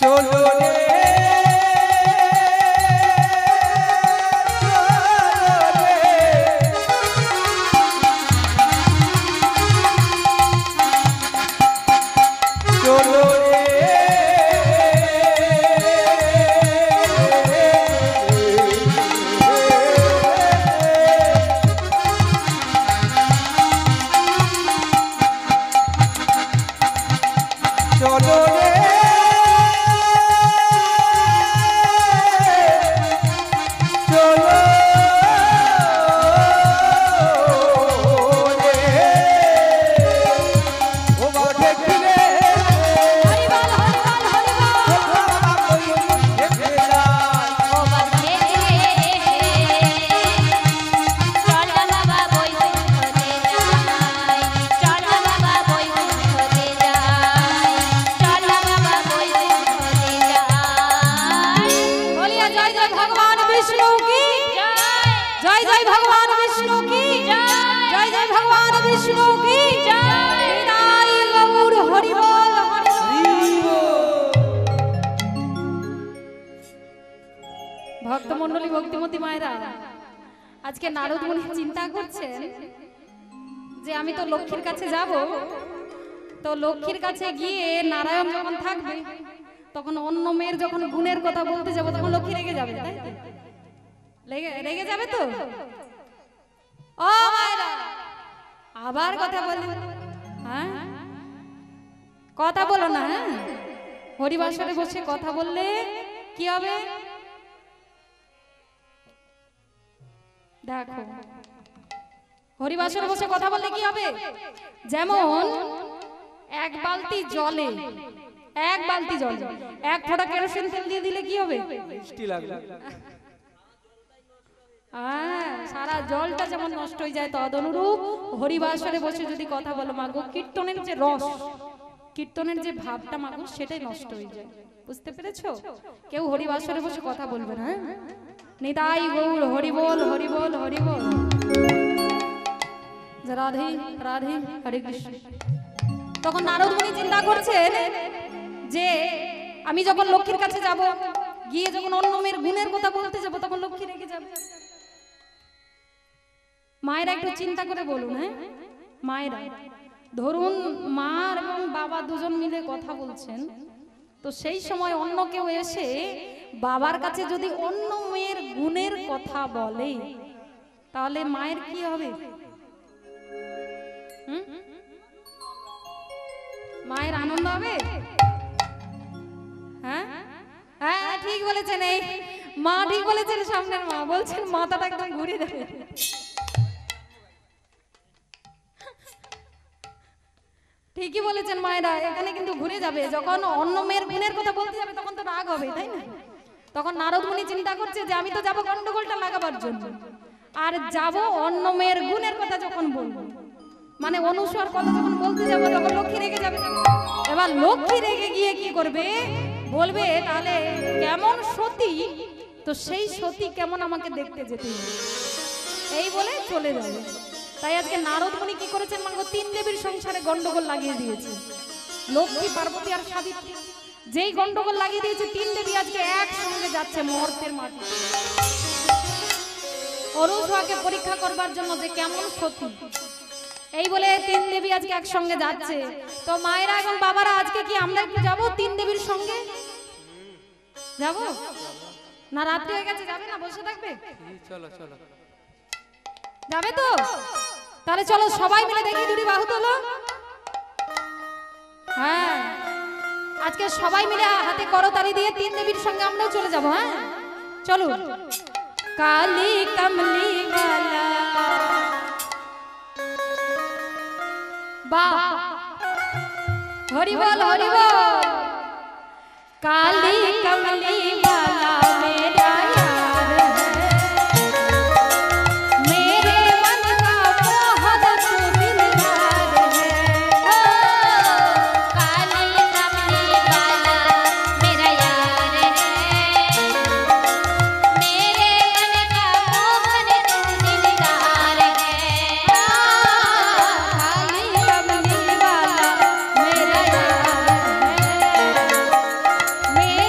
চলো রে চলো রে চলো রে চলো রে ও বাবা দেখলে হরি বল হরি বল হরি বল। ও বাবা চল বাবা বৈকুণ্ঠতে যাই, চল বাবা বৈকুণ্ঠতে যাই, চল বাবা বৈকুণ্ঠতে যাই। বলিয়া জয় জয় ভগবান বিষ্ণু কি জয় জয় ভগবান বিষ্ণু কি জয় জয় ভগবান বিষ্ণু কি নিতাই গৌর হরি বল হরি বল। ভক্তমণ্ডলী ভক্তিমতী মায়েরা, আজকে নারদ মুনি চিন্তা করছেন যে আমি তো লক্ষ্মীর কাছে যাব, তো লক্ষ্মীর কাছে গিয়ে নারায়ণ যখন থাকবে তখন অন্য মেয়ের যখন গুণের কথা বলতে যাব তখন লক্ষ্মী রেগে যাবে, তাই তো? রেগে যাবে তো। ও মায়েরা আবার কথা বলে, হ্যাঁ কথা বলো না, হ্যাঁ হরিবাসরে বসে কথা বললে কি হবে দেখো, হরিবাসরে বসে কথা বললে কি হবে, যেমন এক বালতি জলে এক বালতি জল এক ফোঁটা কেরোসিন তেল দিয়ে দিলে কি হবে, মিষ্টি লাগলো সারা জলটা যেমন নষ্ট হয়ে যায়, তদনুরূপ হরিবাসরে বসে যদি কথা বলো মাগো, কীর্তনের যে রস, কীর্তনের যে ভাবটা মাগো, সেটাই নষ্ট হয়ে যায়। বুঝতে পেরেছো? কেউ হরিবাসরে বসে কথা বলবে না, হ্যাঁ নিতাই গৌর হরি বল হরি বল হরি বল। রাধে রাধে হরে কৃষ্ণ। তখন নারদ মুনি চিন্তা করছেন যে আমি যখন লক্ষ্মীর কাছে যাব, গিয়ে যখন অন্য মেয়ের গুণের কথা বলতে যাব তখন লক্ষ্মী রেগে যাবে। মায়েরা একটু চিন্তা করে বলুন, হ্যাঁ মায়েরা, ধরুন মা এবং বাবা দুজন মিলে কথা বলছেন, তো সেই সময় অন্য কেউ এসে বাবার কাছে যদি অন্য মেয়ের গুণের কথা বলে তাহলে মায়ের কি হবে? মায়ের আনন্দ হবে? হ্যাঁ হ্যাঁ ঠিক বলেছেন, এই মা ঠিক বলেছেন, সামনের মা বলছেন মাথাটা একদম ঘুরে দেবে। ঠিকই বলেছেন মায়েরা, এখানে কিন্তু ঘুরে যাবে। যখন অন্য মেয়ের গুণের কথা বলতে যাবে তখন তো রাগ হবে, তাই না? তখন নারদ মুনি চিন্তা করছে যে আমি তো যাবো গন্ডগোলটা লাগাবার জন্য, আর যাব অন্য মেয়ের গুণের কথা যখন বলবো, মানে অনুসর কথা যখন বলতে যাবো তখন লক্ষ্মী রেগে যাবে। এবার লক্ষ্মী রেগে গিয়ে কি করবে, বলবে তাহলে কেমন সতী, তো সেই সতী কেমন আমাকে দেখতে যেতে হবে, এই বলে চলে যাবে। তাই আজকে নারদ মুনি কি করেছেন মাগো, তিন দেবীর সংসারে গন্ডগোল লাগিয়ে দিয়েছে। লক্ষ্মী, পার্বতী আর সাবিত্রী, যেই গন্ডগোল লাগিয়ে দিয়েছে, তিন দেবী আজকে একসঙ্গে যাচ্ছে মুহূর্তের মাঠে অনুসয়াকে পরীক্ষা করবার জন্য যে কেমন সতী, এই বলে তিন দেবী আজকে একসঙ্গে যাচ্ছে। তো মায়েরা এবং বাবারা, আজকে কি আমরা একটু যাবো তিন দেবীর সঙ্গে? যাবো না? রাত্রি হয়ে গেছে, যাবে না? বসে থাকবে? চলো চলো যাবে তো? তাহলে চলো সবাই মিলে দেখি, দুটি বাহু তোলো। হ্যাঁ আজকে সবাই মিলে হাতে করতালি দিয়ে তিন দেবীর সঙ্গে আমরাও চলে যাবো। হ্যাঁ চলো। কালী কমলি বালা বা হরি বল হরি বল। काली कमली वाला मेरा यार है, मेरे मन का बहुत दिलदार है। काली कमली वाला मेरा यार है, मेरे मन का मोहन तू दिलदार है। काली कमली वाला मेरा यार है, मेरे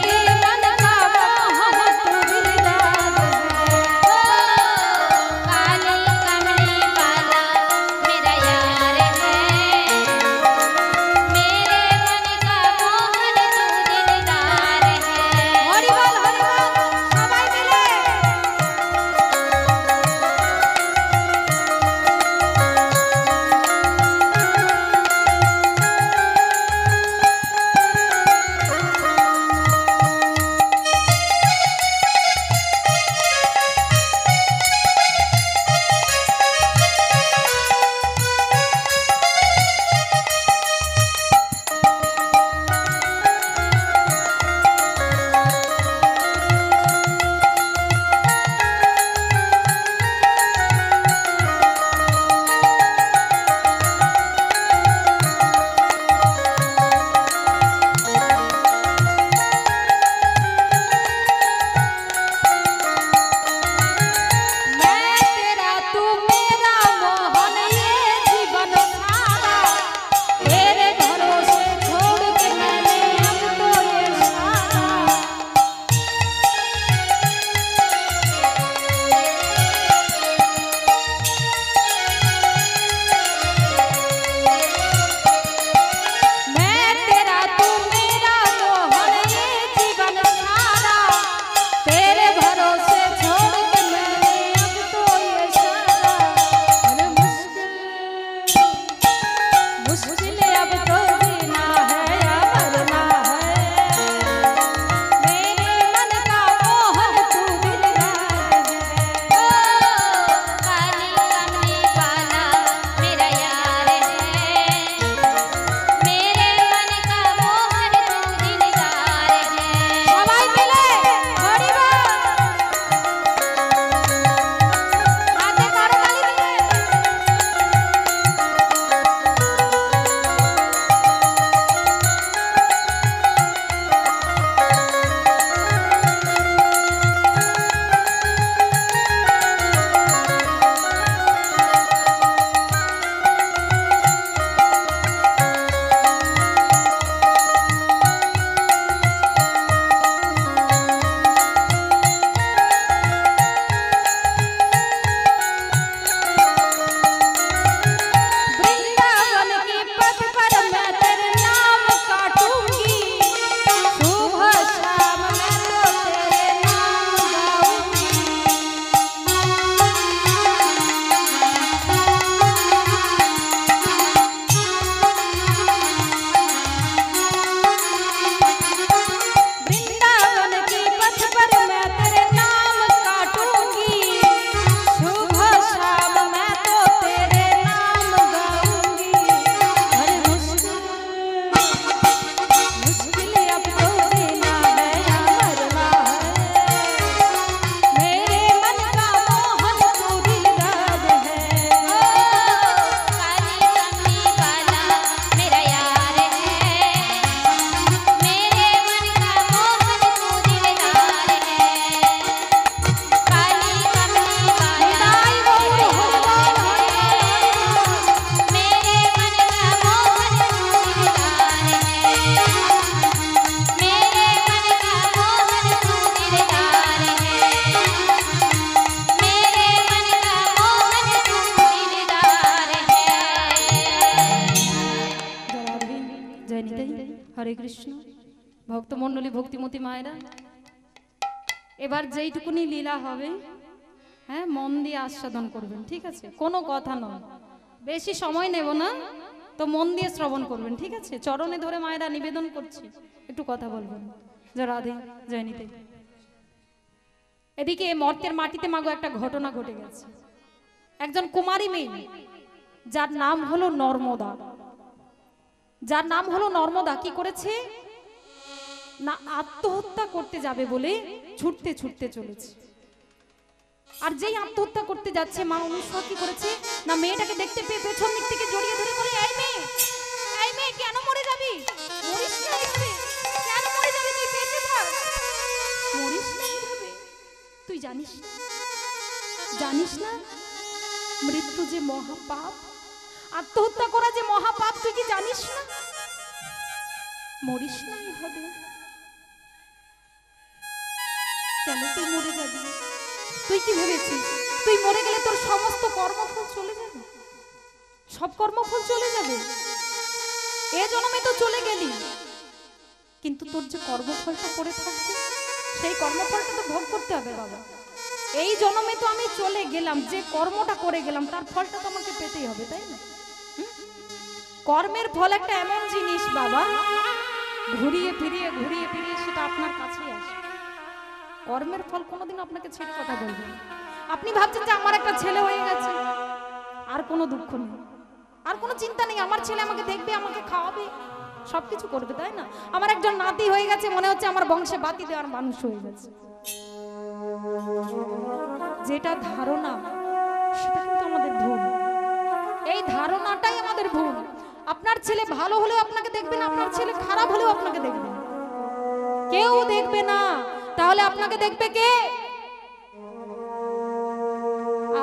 কৃষ্ণ ভক্তমণ্ডলী ভক্তিমতী মায়েরা, এবার যেইটুকুনি লীলা হবে হ্যাঁ মন দিয়ে আস্বাদন করবেন, ঠিক আছে? কোনো কথা নয়, বেশি সময় নেব না, তো মন দিয়ে শ্রবণ করবেন, ঠিক আছে? চরণে ধরে মায়েরা নিবেদন করছি, একটু কথা বলবেন। জয় রাধে, জয় নিতে। এদিকে মর্তের মাটিতে মাগো একটা ঘটনা ঘটে গেছে। একজন কুমারী মেয়ে যার নাম হলো নর্মদা, যার নাম হলো নর্মদা কি করেছে না আত্মহত্যা করতে যাবে বলে ছুটতে ছুটতে চলেছে। আর যেই আত্মহত্যা করতে যাচ্ছে মা অনুষ্কা কি করেছে না মেয়েটাকে দেখতে পেয়ে পেছন দিক থেকে জড়িয়ে ধরে বলে, এই মেয়ে কেন মরে যাবি? মরিস না এইভাবে, কেন মরে যাবি? তুই বেঁচে থাক, মরিস না এইভাবে। তুই জানিস না মৃত্যু যে মহাপাপ, আত্মহত্যা করা যে মহাপাপ, তুই কি জানিস না? মরিস না এইভাবে। কেন তুই মরে যাবি? তুই কি ভেবেছিস তুই মরে গেলে তোর সমস্ত কর্মফল চলে যাবে? সব কর্মফল চলে যাবে? এ জন্মে তো চলে গেলি, কিন্তু তোর যে কর্মফলটা পড়ে থাকবে সেই কর্মফলটা তো ভোগ করতে হবে বাবা। এই জন্মে তো আমি চলে গেলাম, যে কর্মটা করে গেলাম তার ফলটা তো আমাকে পেতেই হবে, তাই না? কর্মের ফল একটা এমন জিনিস বাবা, ঘুরিয়ে ফিরিয়ে সেটা আপনার কাছেই আসে। কর্মের ফল কোনোদিন আপনাকে ছেড়ে কথা বলবে না। আপনি ভাবছেন যে আমার একটা ছেলে হয়ে গেছে, আর কোনো দুঃখ নেই, আর কোনো চিন্তা নেই, আমার ছেলে আমাকে দেখবে, আমাকে খাওয়াবে, সবকিছু করবে, তাই না? আমার একজন নাতি হয়ে গেছে, মনে হচ্ছে আমার বংশে বাতি দেওয়ার মানুষ হয়ে গেছে। যেটা ধারণা সেটা কিন্তু আমাদের ভুল, এই ধারণাটাই আমাদের ভুল। আপনার ছেলে ভালো হলেও আপনাকে দেখবে না, আপনার ছেলে খারাপ হলেও আপনাকে দেখবে না, কেউ দেখবে না। তাহলে আপনাকে দেখবে কে?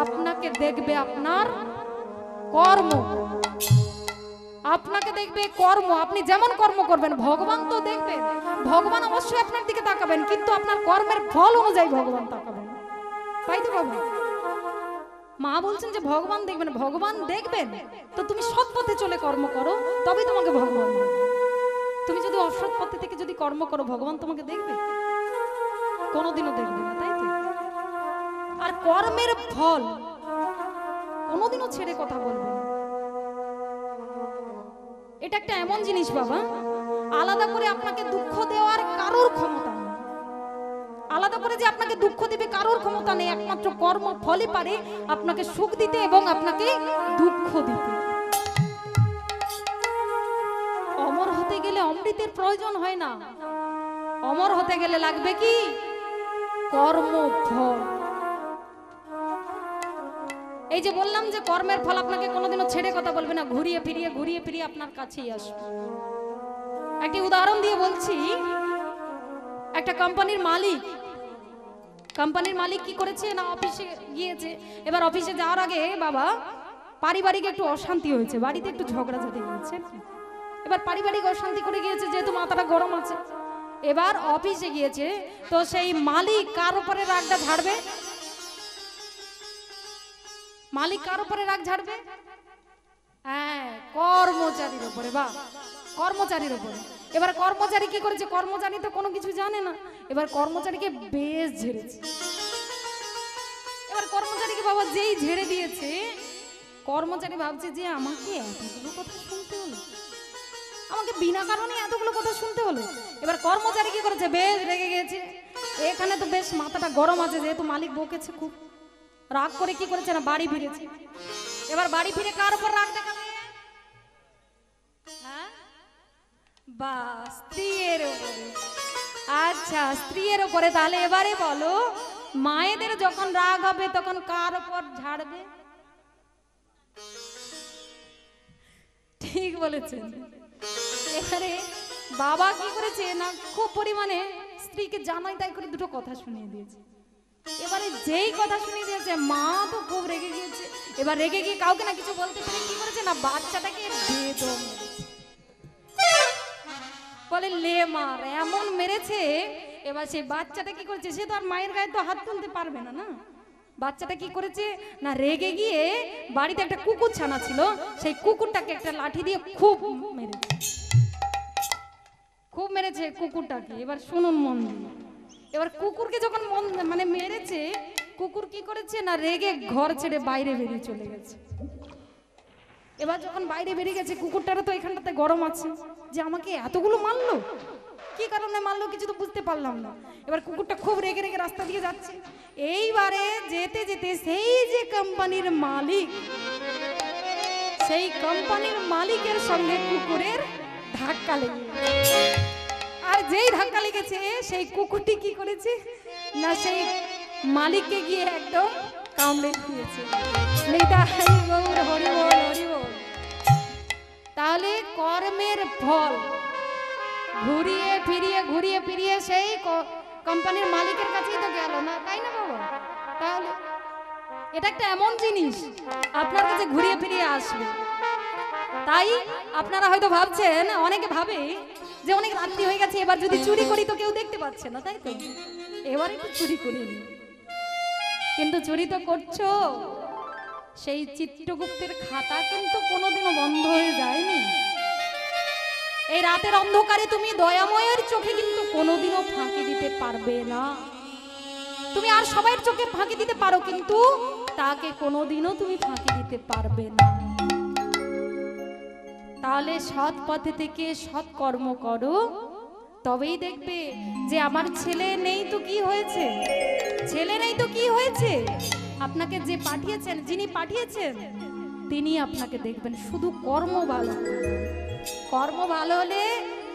আপনাকে দেখবে আপনার কর্ম, আপনাকে দেখবে কর্ম। আপনি যেমন কর্ম করবেন ভগবান তো দেখবেন, ভগবান অবশ্যই আপনার দিকে তাকাবেন, কিন্তু আপনার কর্মের ফল অনুযায়ী ভগবান তাকাবেন, তাই তো বাবা? মা বলছেন যে ভগবান দেখবেন, ভগবান দেখবেন তো তুমি সৎ পথে চলে কর্ম করো, তবেই তোমাকে ভগবান দেখবে। তুমি যদি অসৎ পথে থেকে যদি কর্ম করো, ভগবান তোমাকে দেখবে? কোনোদিনও দেখবে না, তাই তো? আর কর্মের ফল কোনোদিনও ছেড়ে কথা বলবে না। এটা একটা এমন জিনিস বাবা, আলাদা করে আপনাকে দুঃখ দেওয়ার কারোর ক্ষমতা নেই, আলাদা করে যে আপনাকে দুঃখ দিবে কারোর ক্ষমতা নেই। একমাত্র কর্ম ফলই পারে আপনাকে সুখ দিতে এবং আপনাকে দুঃখ দিতে। অমর হতে গেলে অমৃতের প্রয়োজন হয় না, অমর হতে গেলে লাগবে কি? কর্মফল। এই যে বললাম যে কর্মের ফল আপনাকে কোনোদিনও ছেড়ে কথা বলবে না, ঘুরিয়ে ফিরিয়ে আপনার কাছেই আসবে। একটি উদাহরণ দিয়ে বলছি। একটা কোম্পানির মালিক কি করেছে না অফিসে গিয়েছে। এবার অফিসে যাওয়ার আগে বাবা পারিবারিক একটু অশান্তি হয়েছে, বাড়িতে একটু ঝগড়াঝাটি হয়েছে। এবার পারিবারিক অশান্তি করে গিয়েছে, যেহেতু মাথাটা গরম আছে। এবার অফিসে গিয়েছে, তো সেই মালিক কার উপরে রাগটা ঝাড়বে? মালিক কার উপরে রাগ ঝাড়বে? হ্যাঁ, কর্মচারীর উপরে। বা কর্মচারীর উপরে। এবার কর্মচারী কি করেছে? কর্মচারী তো কোনো কিছু জানে না, এবার কর্মচারীকে বেশ ঝেড়েছে। এবার কর্মচারীকে বাবা যেই ঝেড়ে দিয়েছে, কর্মচারী ভাবছে যে আমাকে এতগুলো কথা শুনতে হলো, আমাকে বিনা কারণে এতগুলো কথা শুনতে হলো। এবার কর্মচারী কি করেছে? বেশ রেগে গেছে, এখানে তো বেশ মাথাটা গরম আছে, যেহেতু মালিক বকেছে খুব, রাগ করে কি করেছে না বাড়ি ফিরেছে। এবার বাড়ি ফিরে কার উপর রাগ দেখাবে? হ্যাঁ, বা স্ত্রীর উপরে। আচ্ছা, স্ত্রীর উপরে। তাহলে এবারে বলো, মায়েদের যখন রাগ হবে তখন কার উপর ঝাড়বে? ঠিক বলেছেন। এখানে বাবা কি করেছে না খুব পরিমাণে স্ত্রীকে জানাই তাই করে দুটো কথা শুনিয়ে দিয়েছে। এবারে যেই কথা শুনিয়ে দিয়েছে, মা তো খুব রেগে গিয়েছে। এবার রেগে গিয়ে কাউকে না কিছু বলতে পারে কি করেছে না বাচ্চাটাকে বেদম মেরেছে। বলে লে মার, এমন মেরেছে। এবার সেই বাচ্চাটা কি করেছে? সে তো আর মায়ের গায়ে তো হাত তুলতে পারবে না, না? বাচ্চাটা কি করেছে না রেগে গিয়ে বাড়িতে একটা কুকুর ছানা ছিল, সেই কুকুরটাকে একটা লাঠি দিয়ে খুব মেরেছে। খুব মেরেছে কুকুরটাকে। এবার শুনুন মন দিয়ে। এবার কুকুরকে যখন মানে মেরেছে, কুকুর কি করেছে না, রেগে ঘর ছেড়ে বাইরে বেরিয়ে চলে গেছে। এবার যখন বাইরে বেরিয়ে গেছে, কুকুরটারও তো এখানটাতে গরম আছে যে আমাকে এতগুলো মারলো, কি কারণে মারলো কিছু তো বুঝতে পারলাম না। এবার কুকুরটা খুব রেগে রেগে রাস্তা দিয়ে যাচ্ছে। এইবারে যেতে যেতে সেই যে কোম্পানির মালিক, সেই কোম্পানির মালিকের সঙ্গে কুকুরের ধাক্কা লেগে, আর যেই ধাক্কা লেগেছে সেই কুকুরটি কি করেছে না, সেই মালিককে গিয়ে একদম কামড়ে দিয়েছে। তাহলে কর্মের ফল ঘুরিয়ে ফিরিয়ে সেই কোম্পানির মালিকের কাছেই তো গেল না, তাই না বাবা? তাহলে এটা একটা এমন জিনিস আপনার কাছে ঘুরিয়ে ফিরিয়ে আসবে। তাই আপনারা হয়তো ভাবছেন, অনেকে ভাবে যে অনেক রাত্রি হয়ে গেছে, এবার যদি চুরি করি তো কেউ দেখতে পাচ্ছে না, তাই তো এবার একটু চুরি করিনি। কিন্তু চুরি তো করছো, সেই চিত্রগুপ্তের খাতা কিন্তু কোনোদিনও বন্ধ হয়ে যায়নি। এই রাতের অন্ধকারে তুমি দয়াময়ের চোখে কিন্তু কোনোদিনও ফাঁকি দিতে পারবে না। তুমি আর সবাইয়ের চোখে ফাঁকি দিতে পারো, কিন্তু তাকে কোনোদিনও তুমি ফাঁকি দিতে পারবে না। তাহলে সৎ পথে থেকে সৎ কর্ম করো, তবেই দেখবে যে আমার ছেলে নেই তো কি হয়েছে, ছেলে নেই তো কি হয়েছে, আপনাকে যে পাঠিয়েছেন, যিনি পাঠিয়েছেন তিনি আপনাকে দেখবেন। শুধু কর্ম ভালো, কর্ম ভালো হলে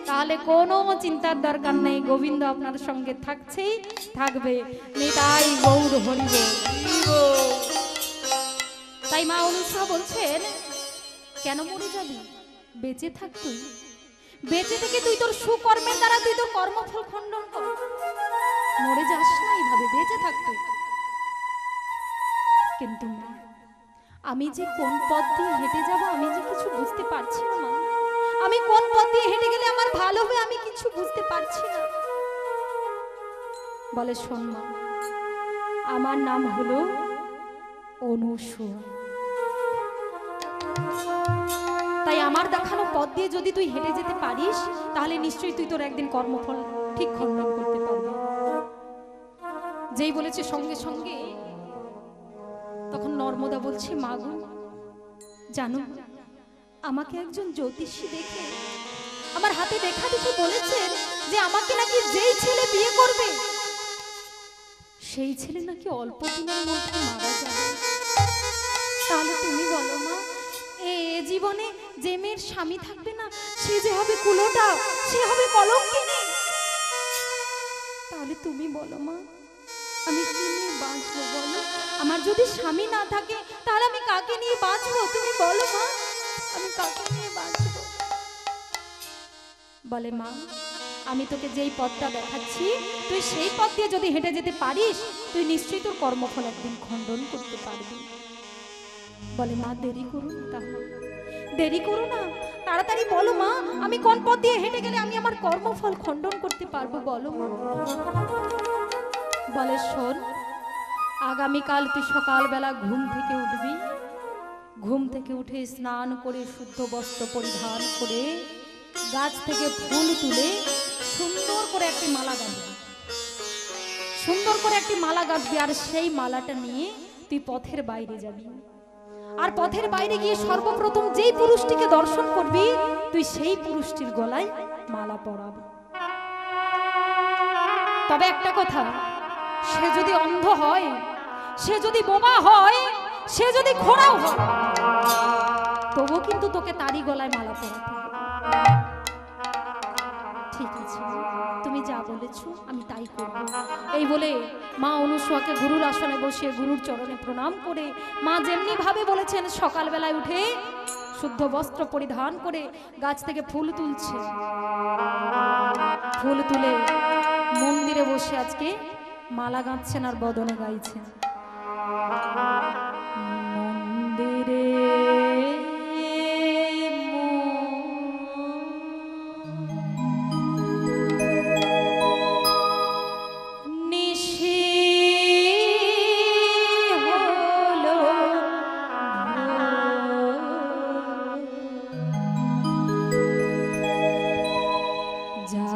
তাহলে কোনো চিন্তার দরকার নেই, গোবিন্দ আপনার সঙ্গে থাকছেই থাকবে। নিতাই গৌর হরি বল। তাই মা অনুসা বলছেন, কেন মরে যাবি, বেঁচে থাক তুই, বেঁচে থেকে তুই তোর সুকর্মের দ্বারা তুই তোর কর্মফল খণ্ডন কর, মরে যাস না, এইভাবে বেঁচে থাক তুই। কিন্তু মা, আমি যে কোন পথ দিয়ে হেঁটে যাব আমি যে কিছু বুঝতে পারছি না মা, আমি কোন পথ দিয়ে হেঁটে গেলে আমার ভালো হবে আমি কিছু বুঝতে পারছি না। বলে শোন মা, আমার নাম হলো অনুসূয়া, তাই আমার দেখানো পথ দিয়ে যদি তুই হেঁটে যেতে পারিস তাহলে নিশ্চয়ই তুই তোর একদিন কর্মফল ঠিক খণ্ডন করতে পারবি। যেই বলেছে সঙ্গে সঙ্গে তখন নর্মদা বলছে, মা গো জানো, আমাকে একজন জ্যোতিষী দেখে আমার হাতে দেখা দেখে বলেছেন যে আমাকে নাকি যেই ছেলে বিয়ে করবে সেই ছেলে নাকি অল্প দিনের মধ্যে মারা যাবে। তাহলে তুমি বলো মা, এ জীবনে যে মেয়ের স্বামী থাকবে না সে যে হবে কুলোটা, সে হবে কলঙ্কিনী। তাহলে তুমি বলো মা, আমি কি নিয়ে বাঁচবো বলো? আমার যদি স্বামী না থাকে তাহলে আমি কাকে নিয়ে বাঁচবো? তুমি বলো মা, আমি কাকে নিয়ে বাঁচবো? বলে মা, আমি তোকে যেই পথটা দেখাচ্ছি তুই সেই পথ দিয়ে যদি হেঁটে যেতে পারিস তুই নিশ্চয়ই তোর কর্মফল একদিন খণ্ডন করতে পারবি। বলে মা, দেরি করো না, তাহলে দেরি করো না, তাড়াতাড়ি বলো মা, আমি কোন পথ দিয়ে হেঁটে গেলে আমি আমার কর্মফল খণ্ডন করতে পারবো বলো মা। বলে শোন, আগামীকাল তুই সকালবেলা ঘুম থেকে উঠবি, ঘুম থেকে উঠে স্নান করে শুদ্ধ বস্ত্র পরিধান করে গাছ থেকে ফুল তুলে সুন্দর করে একটি মালা গাঁথবি, সুন্দর করে একটি মালা গাঁথবি, আর সেই মালাটা নিয়ে তুই পথের বাইরে যাবি, আর পথের বাইরে গিয়ে সর্বপ্রথম যেই পুরুষটিকে দর্শন করবি তুই সেই পুরুষটির গলায় মালা পরাবি। তবে একটা কথা, সে যদি অন্ধ হয়, সে যদি বোবা হয়, সে যদি খোঁড়াও হয়, তবুও কিন্তু তোকে তারই গলায় মালা পরাতে হবে। ঠিক আছে, তুমি যা বলেছ আমি তাই করব। এই বলে মা অনুসূয়াকে গুরুর আসনে বসিয়ে গুরুর চরণে প্রণাম করে মা যেমনি ভাবে বলেছেন সকালবেলায় উঠে শুদ্ধ বস্ত্র পরিধান করে গাছ থেকে ফুল তুলছে, ফুল তুলে মন্দিরে বসে আজকে মালা গাঁথছেন আর বদনে গাইছেন। মন্দিরে যা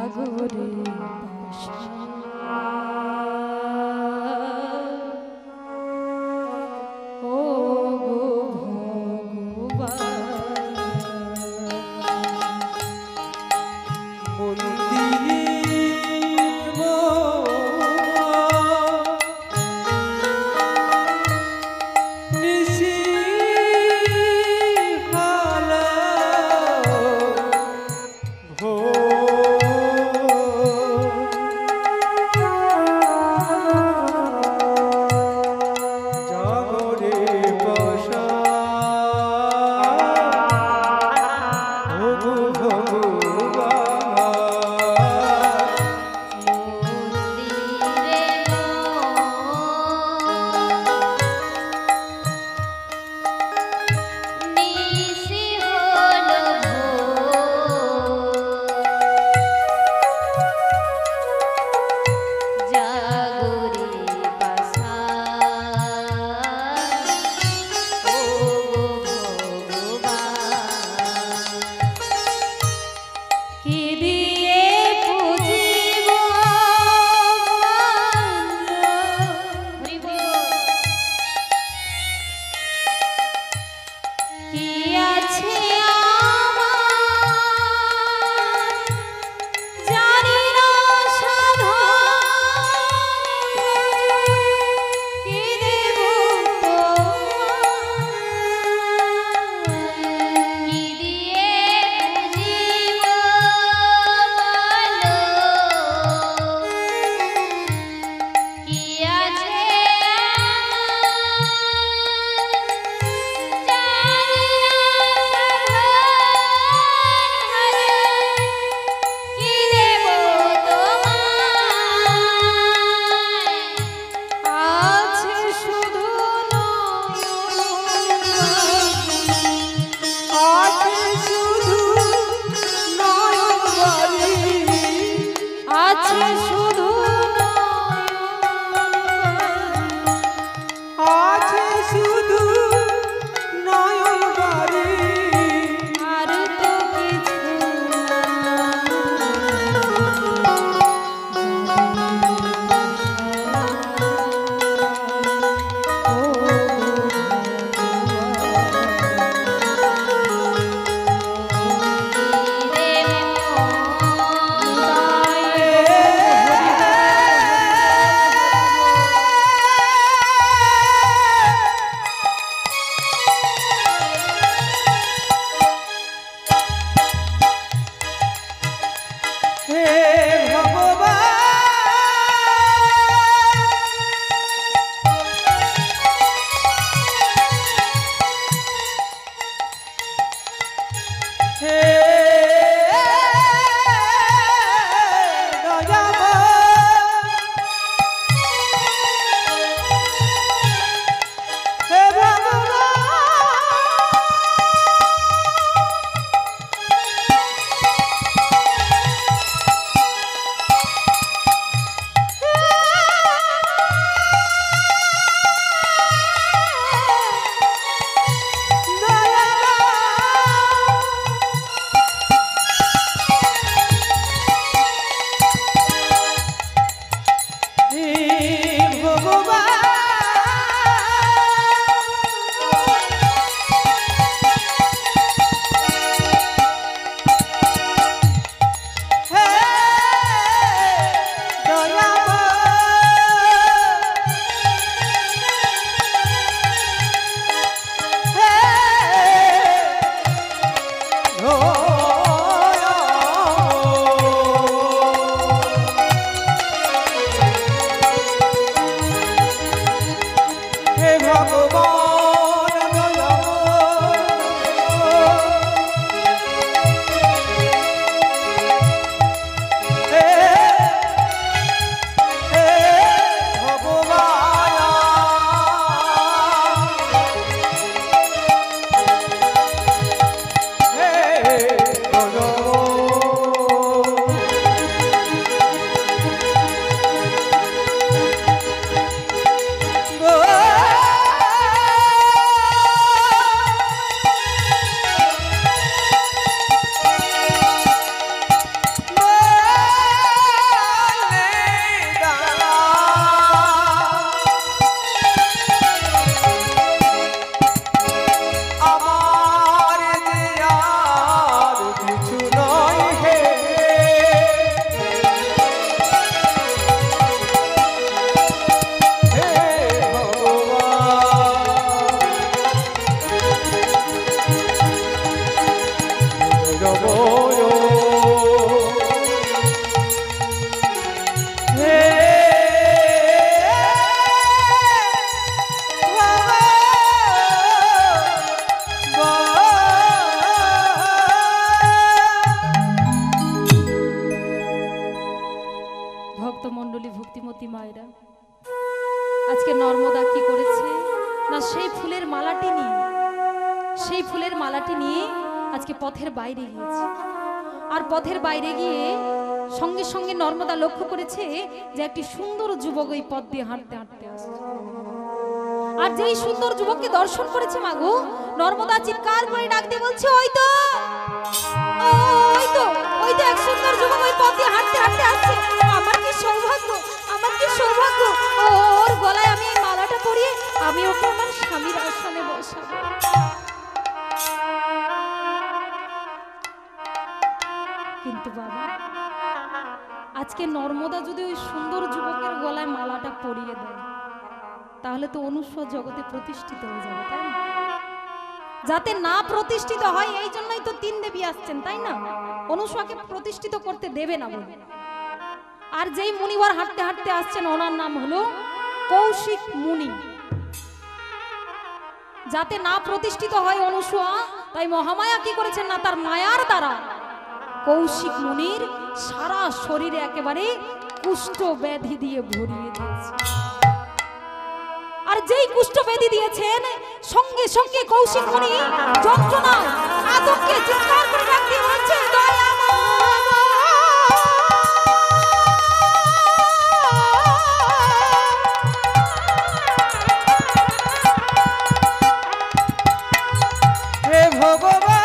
ভক্তমণ্ডলী ভক্তিমতী মায়েরা, আজকে নর্মদা কি করেছে না, সেই ফুলের মালাটি নিয়ে আজকে পথের বাইরে গিয়েছে। আর পথের বাইরে গিয়ে সঙ্গে সঙ্গে নর্মদা লক্ষ্য করেছে যে একটি সুন্দর যুবক ওই পথ দিয়ে হাঁটতে হাঁটতে আসছে। আর যেই সুন্দর যুবককে দর্শন করেছে মাগো, নর্মদা চিৎকার করে ডাক দিয়ে বলছে, ওই তো এক সুন্দর যুবক ওই পথ দিয়ে হাঁটতে হাঁটতে আসছে। আমার কি সৌভাগ্য, আমার কি সৌভাগ্য, ওর গলায় আমি এই মালাটা পরিয়ে আমি ওকে আমার স্বামীর আসনে বসাবো। কিন্তু বাবা, আজকে নর্মদা যদি ওই সুন্দর যুবকের গলায় মালাটা পরিয়ে দেয়, তাহলে তো অনুস্বর জগতে প্রতিষ্ঠিত হয়ে যাবে, তাই না? যাতে না প্রতিষ্ঠিত হয় এই জন্যই তো তিন দেবী আসছেন, তাই না? অনুস্বরকে প্রতিষ্ঠিত করতে দেবে না বলে। আর যেই মুনিবর হাঁটতে হাঁটতে আসছেন, ওনার নাম হলো কৌশিক মুনি। যাতে না প্রতিষ্ঠিত হয় অনুসূয়া, তাই মহামায়া কি করেছেন না, তার মায়ার দ্বারা কৌশিক মুনির সারা শরীরে একেবারে কুষ্ঠ ব্যাধি দিয়ে ভরিয়ে দিয়েছে। আর যেই কুষ্ঠ ব্যাধি দিয়েছেন, সঙ্গে সঙ্গে কৌশিক মুনি যন্ত্রণায় আতঙ্কে চিৎকার করে ডাক দিয়ে বলছে, হে ভগবান,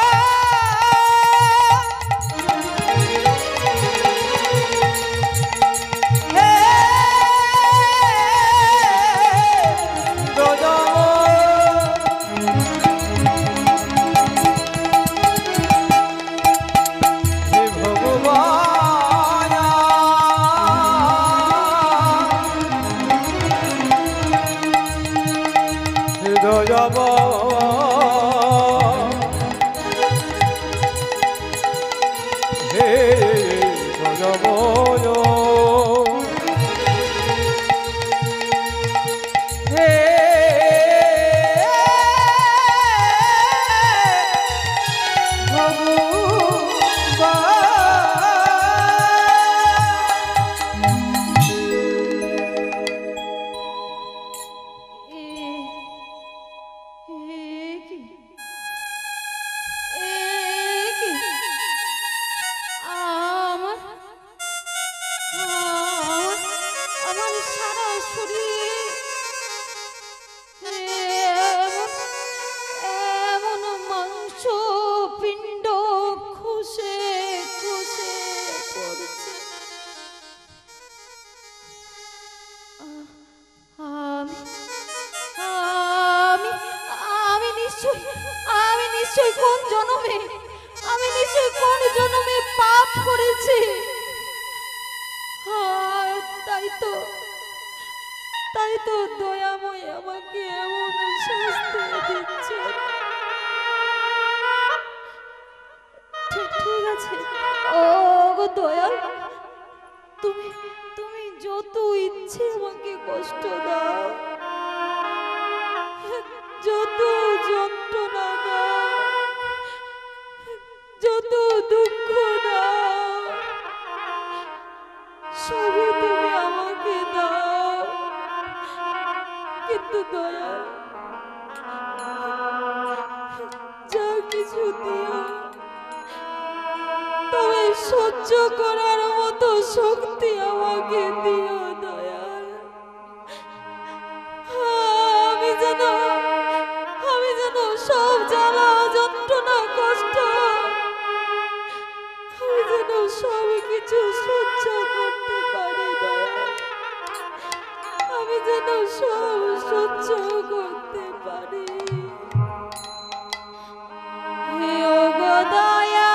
জন্মে, আমি নিশ্চয় কোন জন্মে পাপ করেছি। আর তাই তো দয়াময় আমাকে এমন শাস্তি দিচ্ছে। ঠিক আছে, ও গো দয়াল, তুমি যত ইচ্ছে আমাকে কষ্ট দাও, যত যন্ত্রণা দাও, যত দুঃখ দাও, সবই তুমি আমাকে দাও। কিন্তু দয়াল, যা কিছু দিও, তবে সহ্য করার মতো শক্তি আমাকে দিও দয়াল। আমি যেন সব জ্বালা যন্ত্রণা কষ্ট, আমি যেন সব কিছু সহ্য করতে পারি দয়াল। আমি যেন সব সহ্য করতে পারি। হে ওগো দয়া,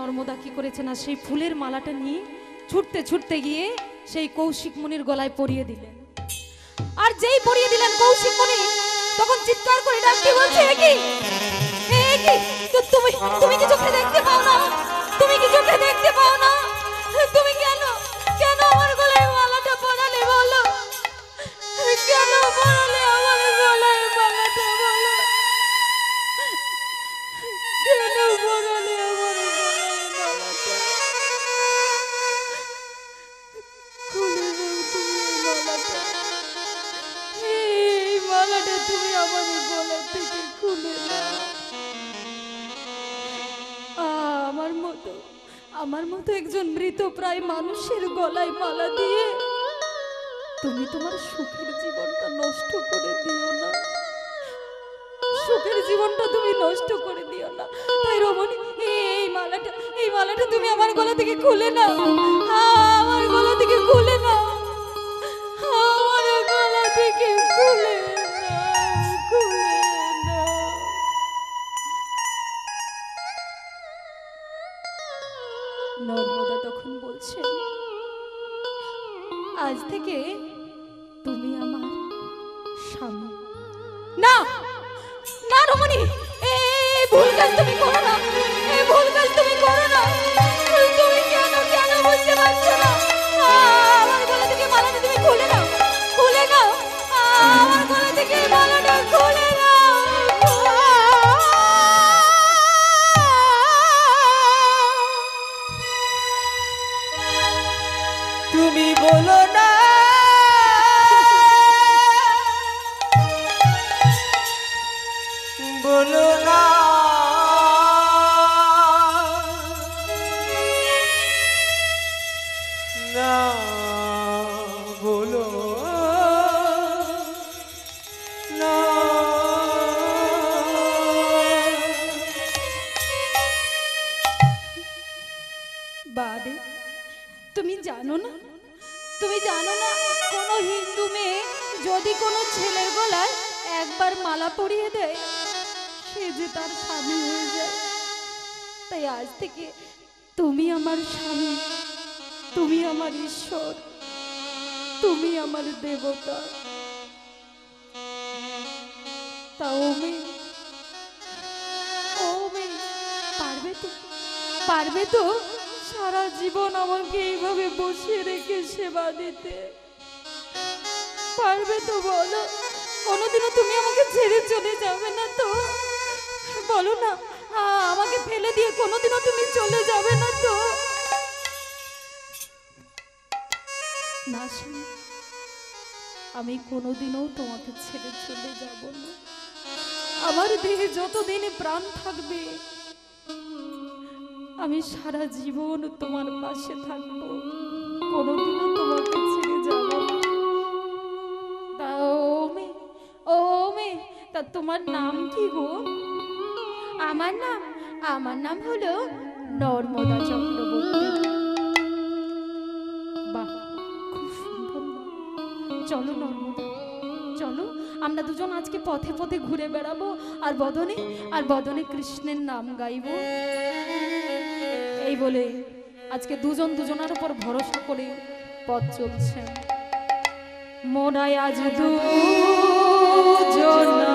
নর্মদা কি করেছে না, সেই ফুলের মালাটা নিয়ে ছুটতে ছুটতে গিয়ে সেই কৌশিক মুনির গলায় পরিয়ে দিলেন। আর যেই পরিয়ে দিলেন কৌশিক মুনি তখন চিৎকার করে ডাকতে বলছে, এ কি, এ কি, তুমি তুমি কি চোখে দেখতে পাও না? তুমি কি চোখে দেখতে পাও না? তুমি কেন কেন আমার গলায় মালাটা পরালে বলো? কেন পরালে আমার গলায় মালাটা বলো? কেন পরালে আমার গলায় মালাটা? খুলে দাও তুমি মালাটা, এই মালাটা তুমি আমার গলা থেকে খুলে দাও। আমার মতো একজন মৃতপ্রায় মানুষের গলায় মালা দিয়ে তুমি তোমার সুখের জীবনটা নষ্ট করে দিও না, সুখের জীবনটা তুমি নষ্ট করে দিও না। তাই রমণী, এই মালাটা তুমি আমার গলা থেকে খুলে নাও, আমার গলা থেকে খুলে নাও, আমার গলা থেকে খুলে নাও, খুলে নাও। নর্মদা তখন বলছে, আজ থেকে তুমি আমার স্বামী। না না রমণী, এই ভুল কাজ তুমি করো না, এই ভুল কাজ তুমি করো না। তুমি কেন কেন বুঝতে পারছো না? আমার গলা থেকে মালাটা তুমি খুলে নাও, খুলে নাও, আমার গলা থেকে মালাটা খুলে নাও। তুমি বলো না, বলো না, না বলো না। বাড়ে তুমি জানো না, তুমি জানো না, কোনো হিন্দু মেয়ে যদি কোনো ছেলের গলায় একবার মালা পরিয়ে দেয় সে যে তার স্বামী হয়ে যায়। তাই আজ থেকে তুমি আমার স্বামী, তুমি আমার ঈশ্বর, তুমি আমার দেবতা। তা ও মেয়ে, ও মেয়ে, পারবে তো সারা জীবন আমাকে এইভাবে বসিয়ে রেখে সেবা দিতে? পারবে তো বলো? কোনোদিনও তুমি আমাকে ছেড়ে চলে যাবে না তো? বলো না, আমাকে ফেলে দিয়ে কোনোদিনও তুমি চলে যাবে না তো? না স্বামী, আমি কোনোদিনও তোমাকে ছেড়ে চলে যাব না। আমার দেহে যতদিন প্রাণ থাকবে আমি সারা জীবন তোমার পাশে থাকবো, কোনোদিনও তোমাকে ছেড়ে যাব না। তা ও মে, তা তোমার নাম কি গো? আমার নাম হলো নর্মদা চক্রবর্তী। বাহ, খুব সুন্দর নাম। চলো নর্মদা, চলো আমরা দুজন আজকে পথে পথে ঘুরে বেড়াবো আর বদনে কৃষ্ণের নাম গাইবো। এই বলে আজকে দুজন দুজনের উপর ভরসা করে পথ চলছে। মোরাই আজ দুজনা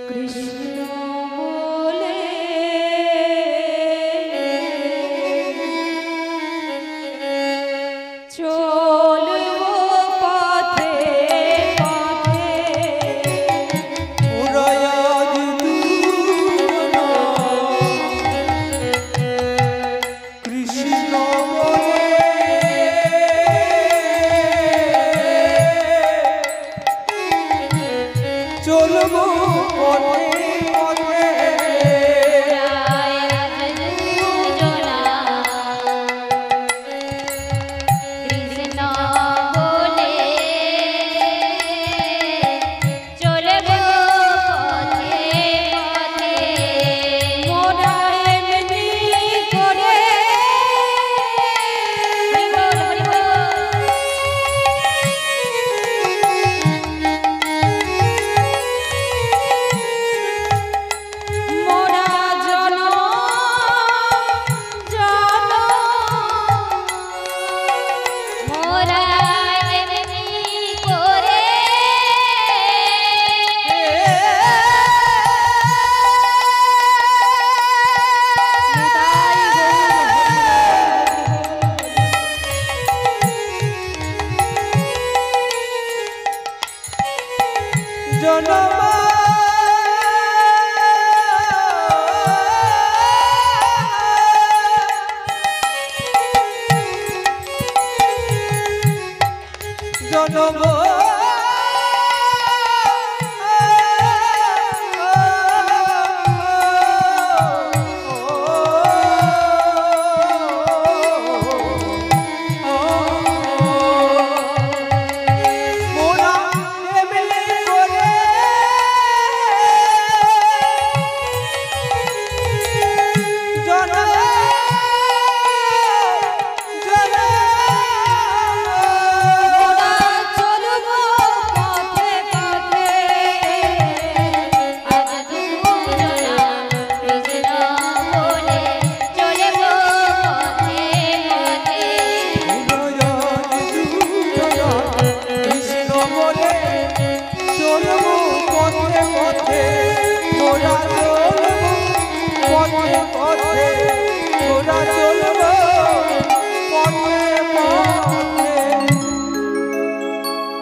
কৃষ্ণ বলে চলবো পথে পথে। মোরাই আজ দুজনা কৃষ্ণ বলে চলবো পথে পথে। জনম জনম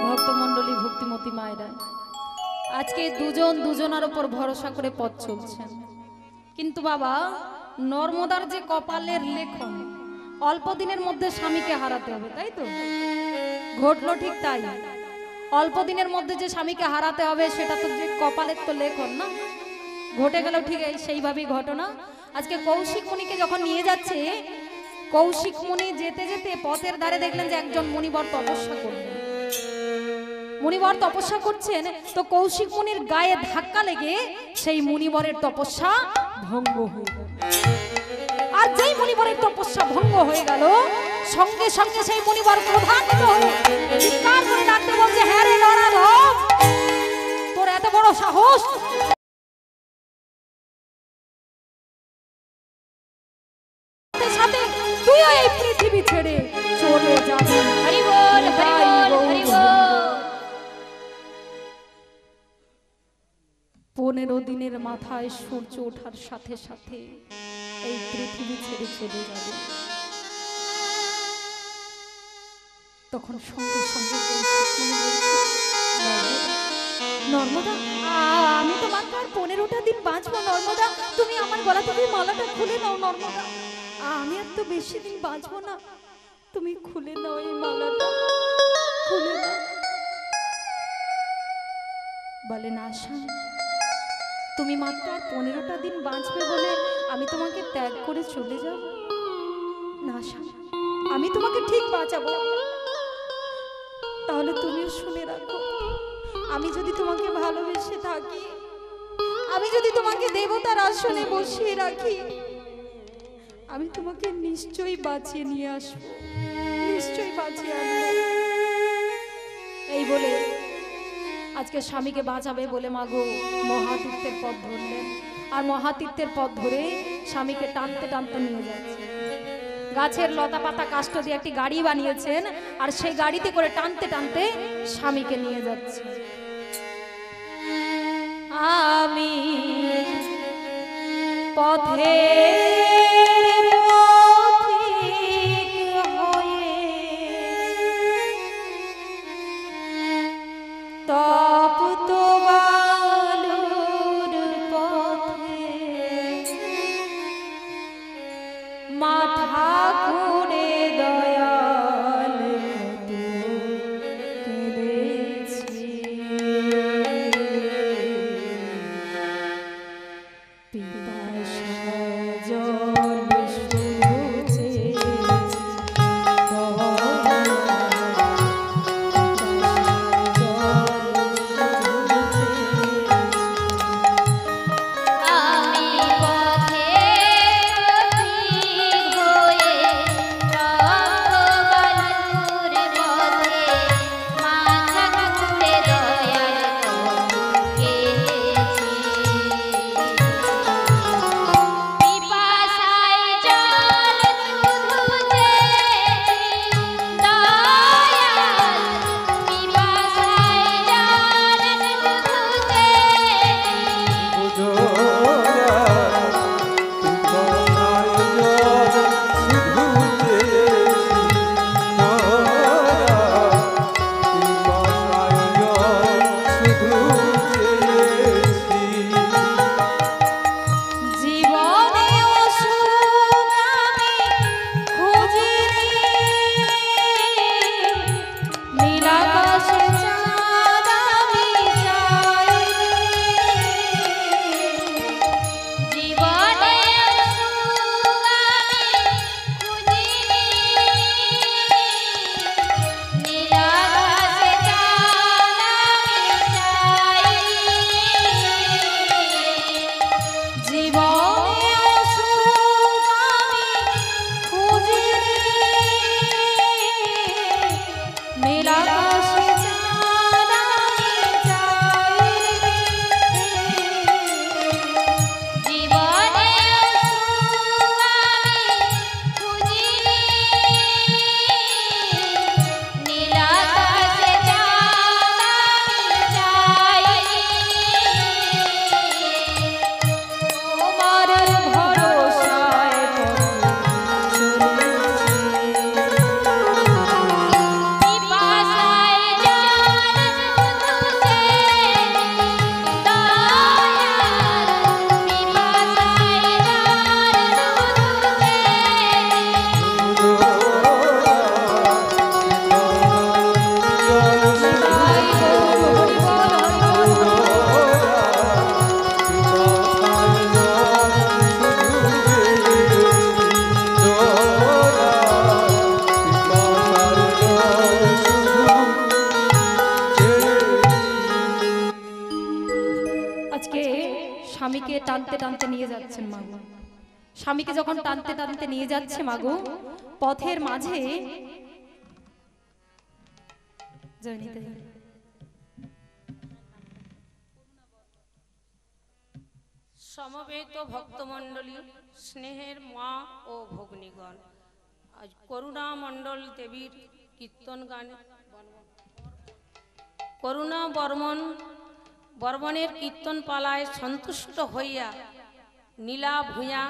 ভক্তমণ্ডলী ভক্তিমতী মায়েরা আজকে দুজন দুজনের উপর ভরসা করে পথ চলছেন, কিন্তু বাবা নর্মদার যে কপালের লেখন অল্প দিনের মধ্যে স্বামীকে হারাতে হবে, তাই তো ঘটলো ঠিক তাই। অল্প দিনের মধ্যে যে স্বামীকে হারাতে হবে সেটা তো যে কপালের তো লেখন না, ঘটে গেল ঠিক সেইভাবেই ঘটনা। আজকে কৌশিক মুনিকে যখন নিয়ে যাচ্ছে, কৌশিক মুনি যেতে যেতে পথের ধারে দেখলেন যে একজন মুনিবর তপস্যা করলেন। মুনিবর তপস্যা করছেন তো কৌশিক মুনির গায়ে ধাক্কা লেগে সেই মুনিবরের তপস্যা ভঙ্গ হয়ে গেল। আর যেই মুনিবরের তপস্যা ভঙ্গ হয়ে গেল সঙ্গে সঙ্গে সেই মুনিবর ক্রোধান্বিত হয়ে চিৎকার করে ডাকতে বলছে, হ্যাঁ রে নরাধম, তোর এত বড় সাহস, সাথে তুইও এই পৃথিবী ছেড়ে চলে যাবি। হরি বল হরি বল হরি বল। 15 দিনের মাথায় সূর্য ওঠার সাথে সাথে এই পৃথিবী ছেড়ে চলে যাবে। তখন সঙ্গে সঙ্গে নর্মদা, আমি তো মাত্র আর 15টা দিন বাঁচবো। নর্মদা, তুমি আমার গলা থেকে মালাটা খুলে নাও। নর্মদা, আমি আর তো বেশি দিন বাঁচবো না, তুমি খুলে নাও এই মালাটা, খুলে নাও। বলে না স্বামী, তুমি মাত্র আর 15টা দিন বাঁচবে বলে আমি তোমাকে ত্যাগ করে চলে যাব না স্বামী, আমি তোমাকে ঠিক বাঁচাবো। তাহলে তুমিও শুনে রাখো, আমি যদি তোমাকে ভালোবেসে থাকি, আমি যদি তোমাকে দেবতার আসনে বসিয়ে রাখি, আমি তোমাকে নিশ্চয়ই বাঁচিয়ে নিয়ে আসবো, নিশ্চয়ই বাঁচিয়ে আনবো। এই বলে আজকে স্বামীকে বাঁচাবে বলে মাগো মহাতীর্থের পথ ধরলেন। আর মহাতীর্থের পথ ধরে স্বামীকে টানতে টানতে নিয়ে যাচ্ছে। গাছের লতা পাতা কাষ্ঠ দিয়ে একটি গাড়ি বানিয়েছেন, আর সেই গাড়িতে করে টানতে টানতে স্বামীকে নিয়ে যাচ্ছে। আমি পথে মাথা ঘুরে দয়াল কেঁদেছি, পিপাসা জল শুছে জল স্বামীকে টানতে টানতে নিয়ে যাচ্ছেন মাগো। স্বামীকে যখন টানতে টানতে নিয়ে যাচ্ছে মাগো, পথের মাঝে সমবেত ভক্তমণ্ডলী, স্নেহের মা ও ভগ্নীগণ, আজ করুণা মণ্ডল দেবীর কীর্তন গানে করুণা বর্মণের কীর্তন পালায় সন্তুষ্ট হইয়া নীলা ভূঁয়া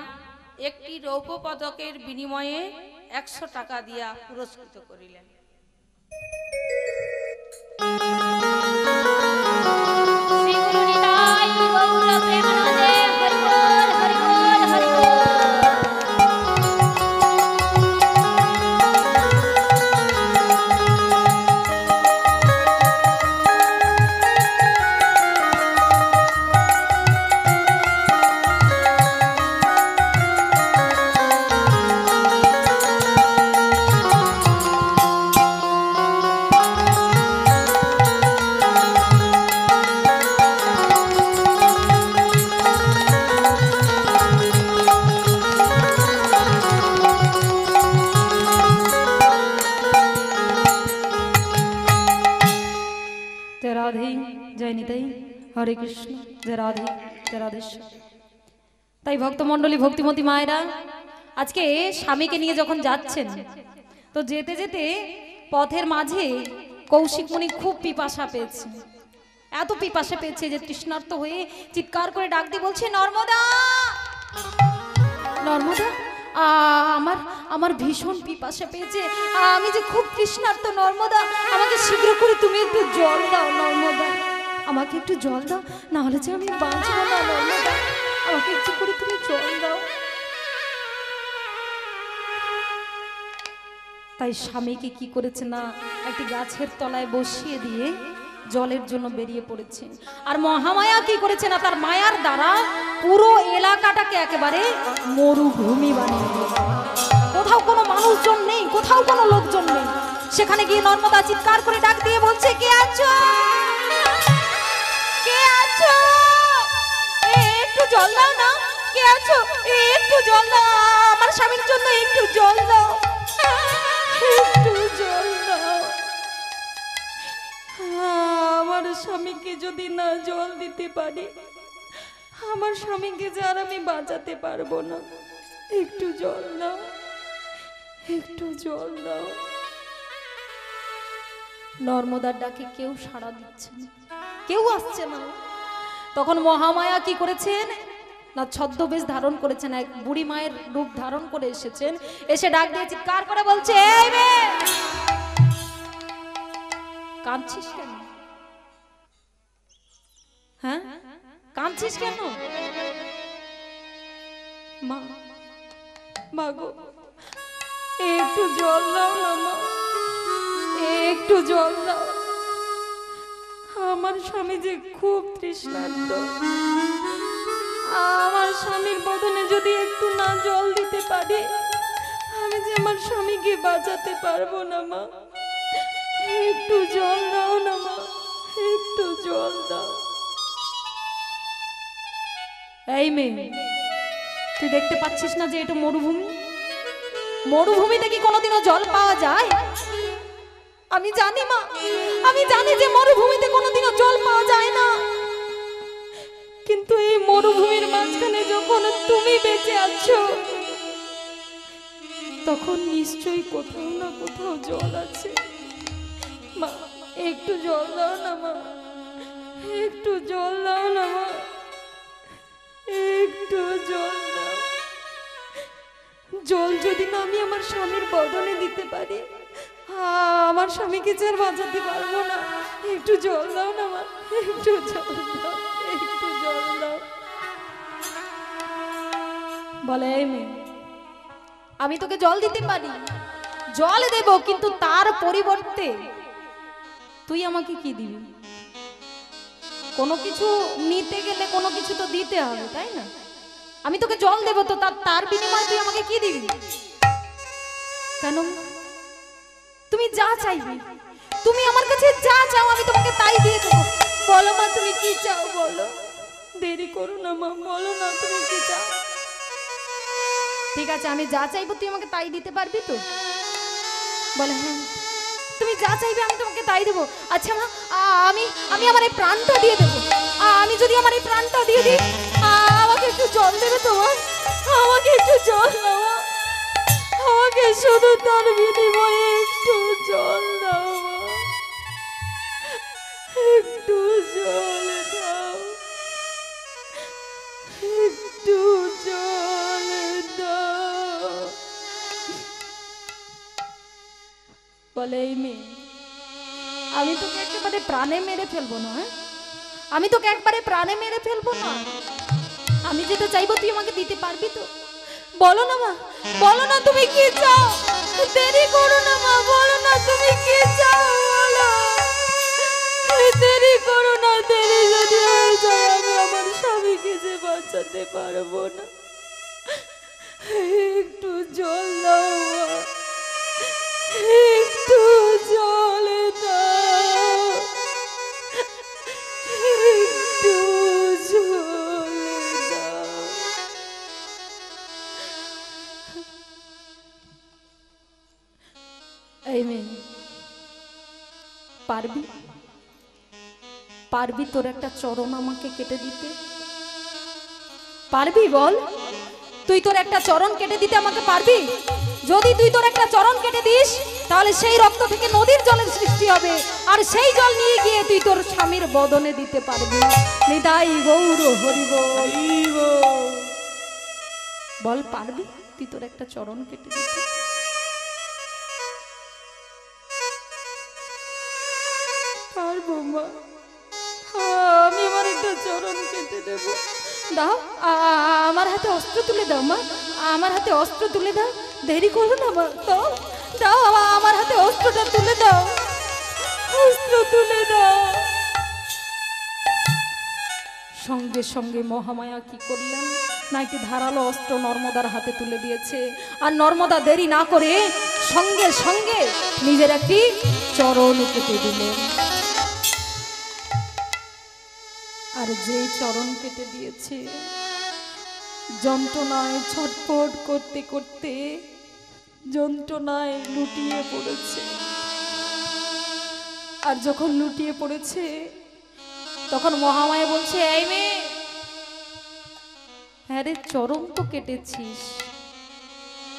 একটি রৌপ্য পদকের বিনিময়ে 100 টাকা দিয়া পুরস্কৃত করিলেন। শ্রী গুরু নিতাই গৌর প্রেমানন্দে হরি বল হরি বল হরি বল। জয় নিতাই, হরে কৃষ্ণ, জয় রাধে, জয় রাধেশ্বর। তাই ভক্তমণ্ডলী, ভক্তিমতী মায়েরা, আজকে স্বামীকে নিয়ে যখন যাচ্ছেন, তো যেতে যেতে পথের মাঝে কৌশিক মুনি খুব পিপাসা পেয়েছে। এত পিপাসা পেয়েছে যে তৃষ্ণার্ত হয়ে চিৎকার করে ডাক দিয়ে বলছে, নর্মদা, নর্মদা, আমার আমার ভীষণ পিপাসা পেয়েছে, আমি যে খুব তৃষ্ণার্ত, নর্মদা, আমাকে শীঘ্র করে তুমি একটু জল দাও, নর্মদা, আমাকে একটু জল দাও, না হলে যে আমি বাঁচবো না, নর্মদা, আমাকে একটু করে তুমি জল দাও। তাই স্বামীকে কি করেছে না, একটি গাছের তলায় বসিয়ে দিয়ে জলের জন্য বেরিয়ে পড়েছে। আর মহামায়া কি করেছে না, তার মায়ার দ্বারা পুরো এলাকাটাকে একেবারে মরুভূমি বানিয়ে দিয়েছে। কোথাও কোনো মানুষজন নেই, কোথাও কোনো লোকজন নেই। সেখানে গিয়ে নর্মদা চিৎকার করে ডাক দিয়ে বলছে, কে আছো, কে আছো, একটু জল দাও না, কে আছো, একটু জল দাও, আমার স্বামীর জন্য একটু জল দাও, একটু জল দাও। আমার স্বামীকে যদি না জল দিতে পারি, আমার স্বামীকে যে আর আমি বাঁচাতে পারবো না, একটু জল দাও, একটু জল দাও। নর্মদার ডাকে কেউ সাড়া দিচ্ছে না, কেউ আসছে না। তখন মহামায়া কি করেছেন না, ছদ্মবেশ ধারণ করেছেন, এক বুড়ি মায়ের রূপ ধারণ করে এসেছেন। এসে ডাক দিয়ে চিৎকার করে বলছে, এই মেয়ে, কাঁদছিস কেন? হ্যাঁ, কাঁদছিস কেন? মা, মা গো, একটু জল দাও না মা, একটু জল দাও, আমার স্বামী যে খুব তৃষ্ণার্ত, আমার স্বামীর বদনে যদি একটু না জল দিতে পারি, আমি যে আমার স্বামীকে বাঁচাতে পারবো না মা, একটু জল দাও না মা, একটু জল দাও। এই মেয়ে, তুই দেখতে পাচ্ছিস না যে এটা মরুভূমি? মরুভূমিতে কি কোনোদিনও জল পাওয়া যায়? আমি জানি মা, আমি জানি যে মরুভূমিতে কোনোদিনও জল পাওয়া যায় না, কিন্তু এই মরুভূমির মাঝখানে যখন তুমি বেঁচে আছো, তখন নিশ্চয়ই কোথাও না কোথাও জল আছে। মা, একটু জল দাও না মা, একটু জল দাও না মা, একটু জল দাও। জল যদি না আমি আমার স্বামীর বদনে দিতে পারি, আমার স্বামীকে যে আর বাঁচাতে পারবো না, একটু জল দাও না মা, একটু জল দাও, একটু জল দাও। বলে, এই মেয়ে, আমি তোকে জল দিতে পারি, জল দেব, কিন্তু তার পরিবর্তে তুই আমাকে কি দিবি? কোনো কিছু নিতে গেলে কোনো কিছু তো দিতে হবে, তাই না? আমি তোকে জল দেব, তো তার বিনিময়ে তুই আমাকে কি দিবি? কেন? তুমি যা চাইবে, তুমি আমার কাছে যা চাও আমি তোমাকে তাই দিয়ে দেবো। বলো মা, তুমি কি চাও বলো, দেরি করো না মা, বলো না তুমি কি চাও। ঠিক আছে, আমি যা চাইবো তুই আমাকে তাই দিতে পারবি তো? বলে হ্যাঁ, তুমি যা চাইবে আমি তোমাকে তাই দেবো। আচ্ছা মা, আমি আমি আমার এই প্রাণটা দিয়ে দেবো। আমি যদি আমার এই প্রাণটা দিয়ে দিই, আমাকে একটু জল দেবে তোমার? আমাকে একটু জল দাও, আমাকে শুধু তার বিনিময়ে একটু জল দাও মা, একটু জল দাও, একটু জল দাও। বলে এই মেয়ে, আমি তোকে একেবারে প্রাণে মেরে ফেলবো না, হ্যাঁ আমি তোকে একবারে প্রাণে মেরে ফেলবো না। আমি যেটা চাইবো তুই আমাকে দিতে পারবি তো? বলো না মা, বলো না তুমি কি চাও। দেরি করো না মা, বলো না তুমি কি চাও, বলো। দেরি করো না, দেরি যদি হয়ে যায় আমি আমার স্বামীকে যে বাঁচাতে পারবো না। একটু জল দাও মা, একটু জল দাও, একটু জল দাও। এই মেয়ে, পারবি পারবি তোর একটা চরণ আমাকে কেটে দিতে? পারবি বল, তুই তোর একটা চরণ কেটে দিতে আমাকে পারবি? যদি তুই তোর একটা চরণ কেটে দিস, তাহলে সেই রক্ত থেকে নদীর জলের সৃষ্টি হবে, আর সেই জল নিয়ে গিয়ে তুই তোর স্বামীর বদনে দিতে পারবি। নিতাই গৌর হরি বল। বল পারবি তুই তোর একটা চরণ কেটে দিতে? পারবো মা, আমি আমার একটা চরণ কেটে দেব। দাও, আমার হাতে অস্ত্র তুলে দাও মা, আমার হাতে অস্ত্র তুলে দাও। দেরি করো না মা, দাও দাও, আমার হাতে অস্ত্রটা তুলে দাও, অস্ত্র তুলে দাও। সঙ্গে সঙ্গে মহামায়া কি করলেন না, একটি ধারালো অস্ত্র নর্মদার হাতে তুলে দিয়েছে। আর নর্মদা দেরি না করে সঙ্গে সঙ্গে নিজের একটি চরণ কেটে দিলেন। আর যে চরণ কেটে দিয়েছে, যন্ত্রণায় ছটফট করতে করতে যন্ত্রণায় লুটিয়ে পড়েছে। আর যখন লুটিয়ে পড়েছে, তখন মহামায়া বলছে, এই মেয়ে, হ্যাঁ রে চরণ তো কেটেছিস,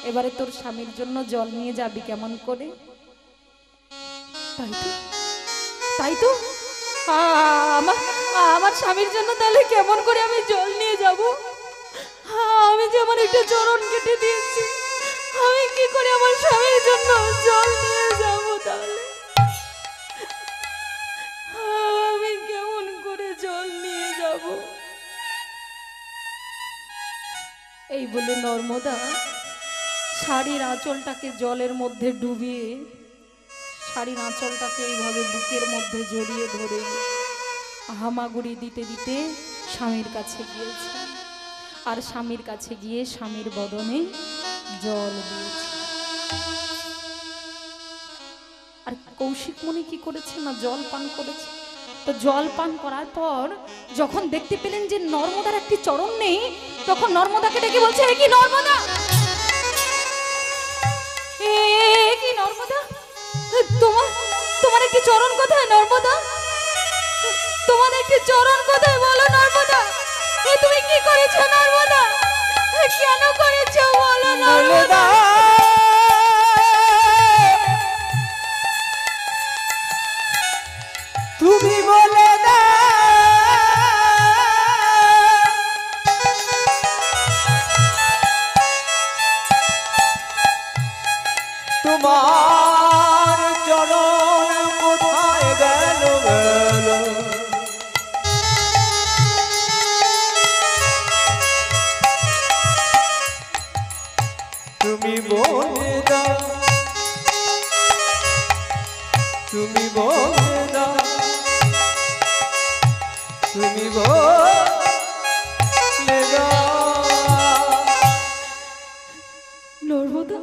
এবারে তোর স্বামীর জন্য জল নিয়ে যাবি কেমন করে? তাই তো, তাই তো, আমার স্বামীর জন্য তাহলে কেমন করে আমি জল নিয়ে যাব? আমি যে আমার একটা চরণ কেটে দিয়েছি, আমি কি করে আমার স্বামীর জন্য জল নিয়ে যাব? তাহলে আমি কেমন করে জল নিয়ে যাব? এই বলে নর্মদা শাড়ির আঁচলটাকে জলের মধ্যে ডুবিয়ে শাড়ির আঁচলটাকে এইভাবে বুকের মধ্যে জড়িয়ে ধরে হামাগুড়ি দিতে দিতে স্বামীর কাছে গিয়েছে। আর স্বামীর কাছে গিয়ে স্বামীর বদনে জল দিয়েছে। আর কৌশিক মুনি কি করেছে না, জল পান করেছে। তো জল পান করার পর যখন দেখতে পেলেন যে নর্মদার একটি চরণ নেই, তখন নর্মদাকে ডেকে বলছে, এ কি নর্মদা, এ কি নর্মদা, তোমার একটি চরণ কোথায় নর্মদা? তোমার একটি চরণ কোথায়, বলো নর্মদা। এ তুমি কি করেছো নর্মদা, কেন করেছো বলো নর্মদা। তুমি বলে দাও তোমার চরণ কোথায় গেল গেল, তুমি বলে দাও, তুমি বলে দাও, তুমি বলে দাও। নর্মদা,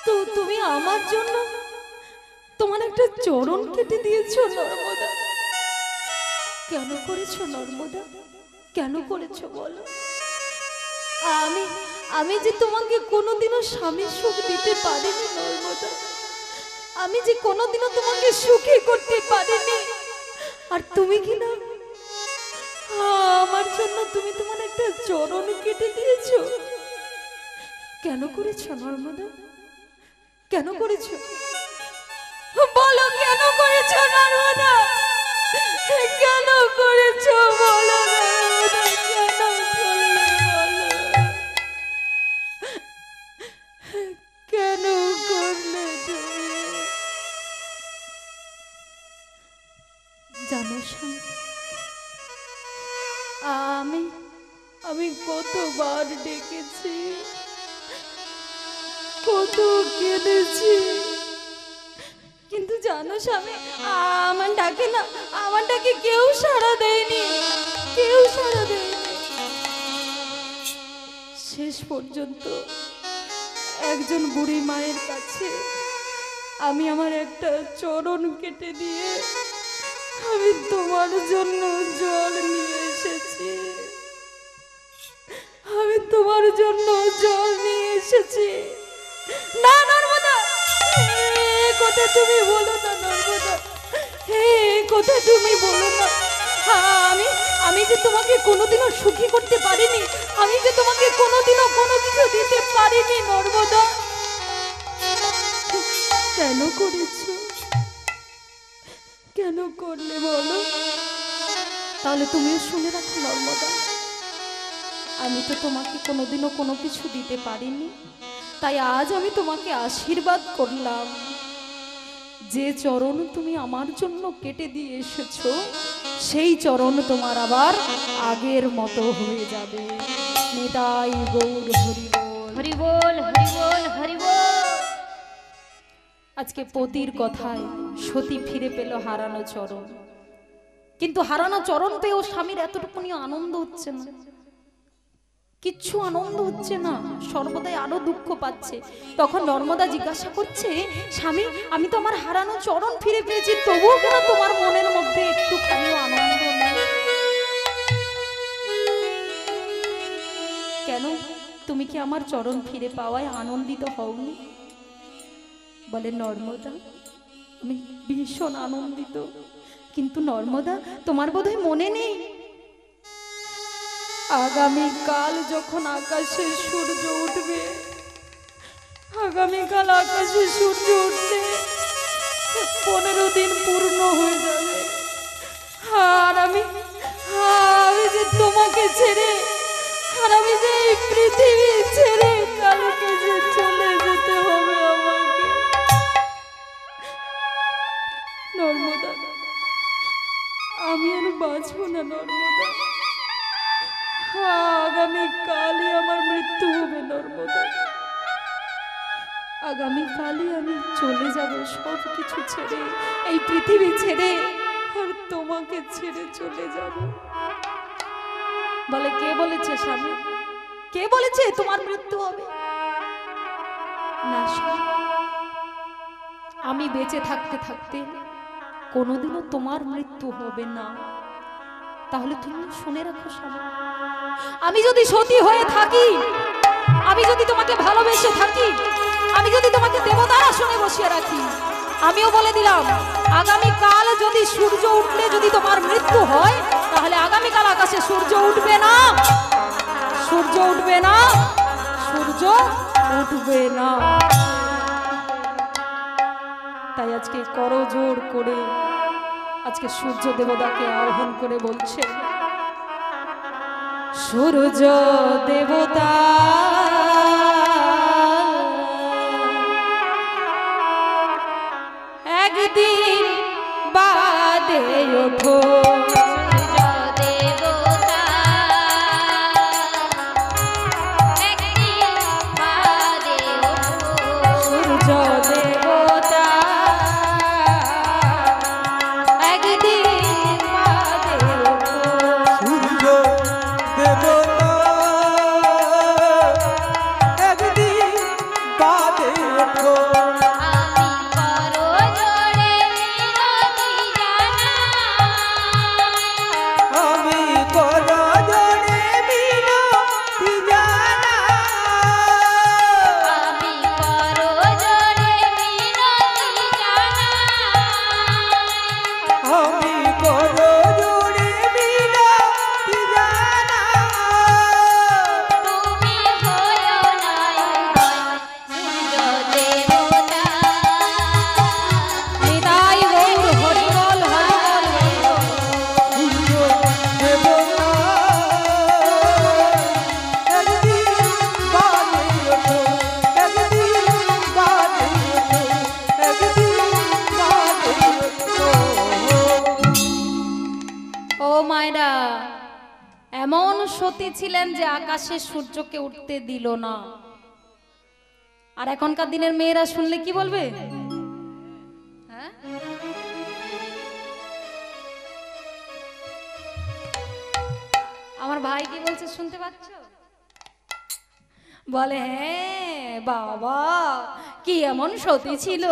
তো তুমি আমার জন্য তোমার একটা চরণ কেটে দিয়েছো নর্মদা, কেন করেছো নর্মদা? কেন করেছো বলো? আমি আমি যে তোমাকে কোনোদিনও স্বামীর সুখ দিতে পারিনি নর্মদা, আমি যে কোনোদিনও তোমাকে সুখী করতে পারিনি। আর তুমি কি না আমার জন্য তুমি তোমার একটা চরণ কেটে দিয়েছো। কেন করেছো নর্মদা? কেন করেছো বলো? কেন করেছো নর্মদা? কেন করেছো বলো নর্মদা? কেন করলে বলো? কেন করলে তুমি? জানো স্বামী, আমি আমি কতবার ডেকেছি, কত কেঁদেছি, কিন্তু জানো স্বামী, আমার ডাকে না, আমার ডাকে কেউ সাড়া দেয়নি, কেউ সাড়া দেয়নি। শেষ পর্যন্ত একজন বুড়ি মায়ের কাছে আমি আমার একটা চরণ কেটে দিয়ে আমি তোমার জন্য জল নিয়ে এসেছি। আমি তোমার জন্য জল নিয়ে এসেছি। না নর্মদা, এই কথা তুমি বলো না নর্মদা, এই কথা তুমি বলো না। আমি আমি যে তোমাকে কোনোদিনও সুখী করতে পারিনি, আমি যে তোমাকে কোনোদিনও কোনো কিছু দিতে পারিনি নর্মদা। কেন করেছো? কেন করলে বলো? তাহলে তুমিও শুনে রাখো নর্মদা, আমি তো তোমাকে কোনোদিনও কোনো কিছু দিতে পারিনি, তাই আজ আমি তোমাকে আশীর্বাদ করলাম। যে চরণ তুমি আমার জন্য কেটে দিয়ে এসেছো, সেই চরণ তোমার আবার আগের মতো হয়ে যাবে। নিতাই গৌর হরিবোল। হরিবোল হরিবোল হরিবোল। আজকে পতির কথায় সতী ফিরে পেল হারানো চরণ, কিন্তু হারানো চরণ পেয়েও স্বামীর এতটুকুনি আনন্দ হচ্ছে না, কিচ্ছু আনন্দ হচ্ছে না, সর্বদাই আরো দুঃখ পাচ্ছে। তখন নর্মদা জিজ্ঞাসা করছে, স্বামী আমি তো আমার হারানো চরণ ফিরে পেয়েছি, তবুও কেন তোমার মনের মধ্যে একটুখানি আনন্দ নেই? কেন? তুমি কি আমার চরণ ফিরে পাওয়ায় আনন্দিত হওনি? বলে নর্মদা আমি ভীষণ আনন্দিত, কিন্তু নর্মদা তোমার বোধহয় মনে নেই, আগামীকাল যখন আকাশে সূর্য উঠবে, আগামীকাল আকাশে সূর্য উঠলে 15 দিন পূর্ণ হয়ে যাবে। আর আমি যে তোমাকে ছেড়ে, আর আমি যে এই পৃথিবী ছেড়ে কালকে যে চলে যেতে হবে আমাকে। নর্মদা আমি আর বাঁচবো না নর্মদা, আগামীকালই আমার মৃত্যু হবে নর্মদা, আগামীকালই আমি চলে যাব সব কিছু ছেড়ে, এই পৃথিবী ছেড়ে, আর তোমাকে ছেড়ে চলে যাব। বলে কে বলেছে স্বামী, কে বলেছে তোমার মৃত্যু হবে? না স্বামী, আমি বেঁচে থাকতে থাকতে কোনোদিনও তোমার মৃত্যু হবে না। তাহলে তুমি শুনে রাখো স্বামী, আমি যদি সতী হয়ে থাকি, আমি যদি তোমাকে ভালোবেসে থাকি, আমি যদি তোমাকে দেবতার আসনে বসিয়ে রাখি, আমিও বলে দিলাম আগামীকাল যদি সূর্য উঠলে যদি তোমার মৃত্যু হয়, তাহলে আগামীকাল আকাশে সূর্য উঠবে না, সূর্য উঠবে না, সূর্য উঠবে না। তাই আজকে করজোড় করে আজকে সূর্য দেবতাকে আহ্বান করে বলছে, সূর্য দেবতা একদিন বাদে ওঠো, মায়েরা, এমন সতী ছিলেন যে আকাশে সূর্যকে উঠতে দিল না। আর এখনকার দিনের মেয়েরা শুনলে কি বলবে? হ্যাঁ, আমার ভাই কি বলছে শুনতে পাচ্ছ? বলে হ্যাঁ বাবা, কি এমন সতী ছিল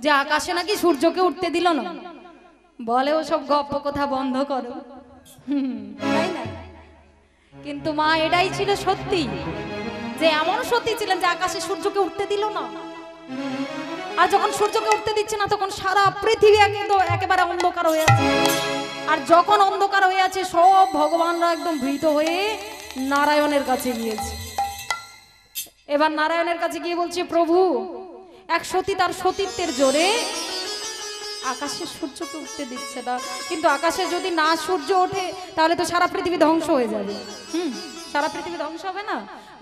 যে আকাশে নাকি সূর্যকে উঠতে দিল না। বলে ও সব গপ্প কথা বন্ধ করো, তাই না? কিন্তু মা, এটাই ছিল সত্যি যে এমন সত্যি ছিলেন যে আকাশে সূর্যকে উঠতে দিল না। আর যখন সূর্যকে উঠতে দিচ্ছে না, তখন সারা পৃথিবী একেবারে অন্ধকার হয়ে আছে। আর যখন অন্ধকার হয়ে আছে, সব ভগবানরা একদম ভীত হয়ে নারায়ণের কাছে গিয়েছে। এবার নারায়ণের কাছে গিয়ে বলছে, প্রভু, এক সতী তার সতীত্বের জোরে আকাশে সূর্যকে উঠতে দিচ্ছে না, কিন্তু আকাশে যদি না সূর্য ওঠে তাহলে তো সারা পৃথিবী ধ্বংস হয়ে যাবে। সারা পৃথিবী ধ্বংস হবে না,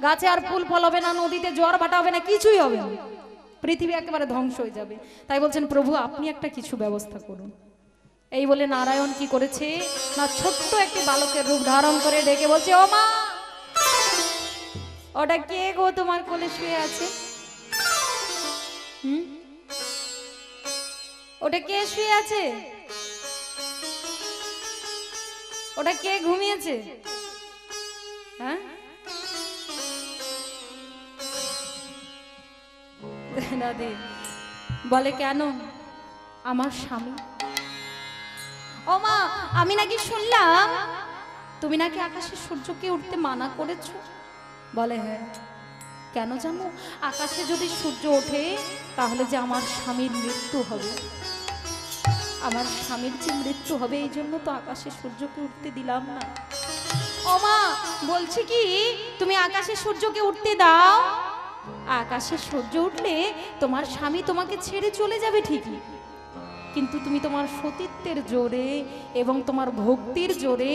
গাছে আর ফুল ফল হবে না, নদীতে জোয়ার ভাটা হবে না, কিছুই হবে না, পৃথিবী একেবারে ধ্বংস হয়ে যাবে। তাই বলছেন, প্রভু আপনি একটা কিছু ব্যবস্থা করুন। এই বলে নারায়ণ কি করেছে না, ছোট্ট একটি বালকের রূপ ধারণ করে ডেকে বলছে, ও মা, ওটা কে গো তোমার কোলে শুয়ে আছে? ওটা কে শুয়ে আছে? ওটা কে ঘুমিয়েছে? হ্যাঁ, দাদি বলে, কেন? আমার স্বামী। ও মা, আমি নাকি শুনলাম তুমি নাকি আকাশে সূর্যকে উঠতে মানা করেছো। বলে হ্যাঁ, কেন জানো? আকাশে যদি সূর্য ওঠে তাহলে যে আমার স্বামীর মৃত্যু হবে, আমার স্বামীর যে মৃত্যু হবে, এই জন্য তো আকাশে সূর্যকে উঠতে দিলাম না। ও মা, বলছি কি, তুমি আকাশে সূর্যকে উঠতে দাও, আকাশে সূর্য উঠলে তোমার স্বামী তোমাকে ছেড়ে চলে যাবে ঠিকই, কিন্তু তুমি তোমার সতীত্বের জোরে এবং তোমার ভক্তির জোরে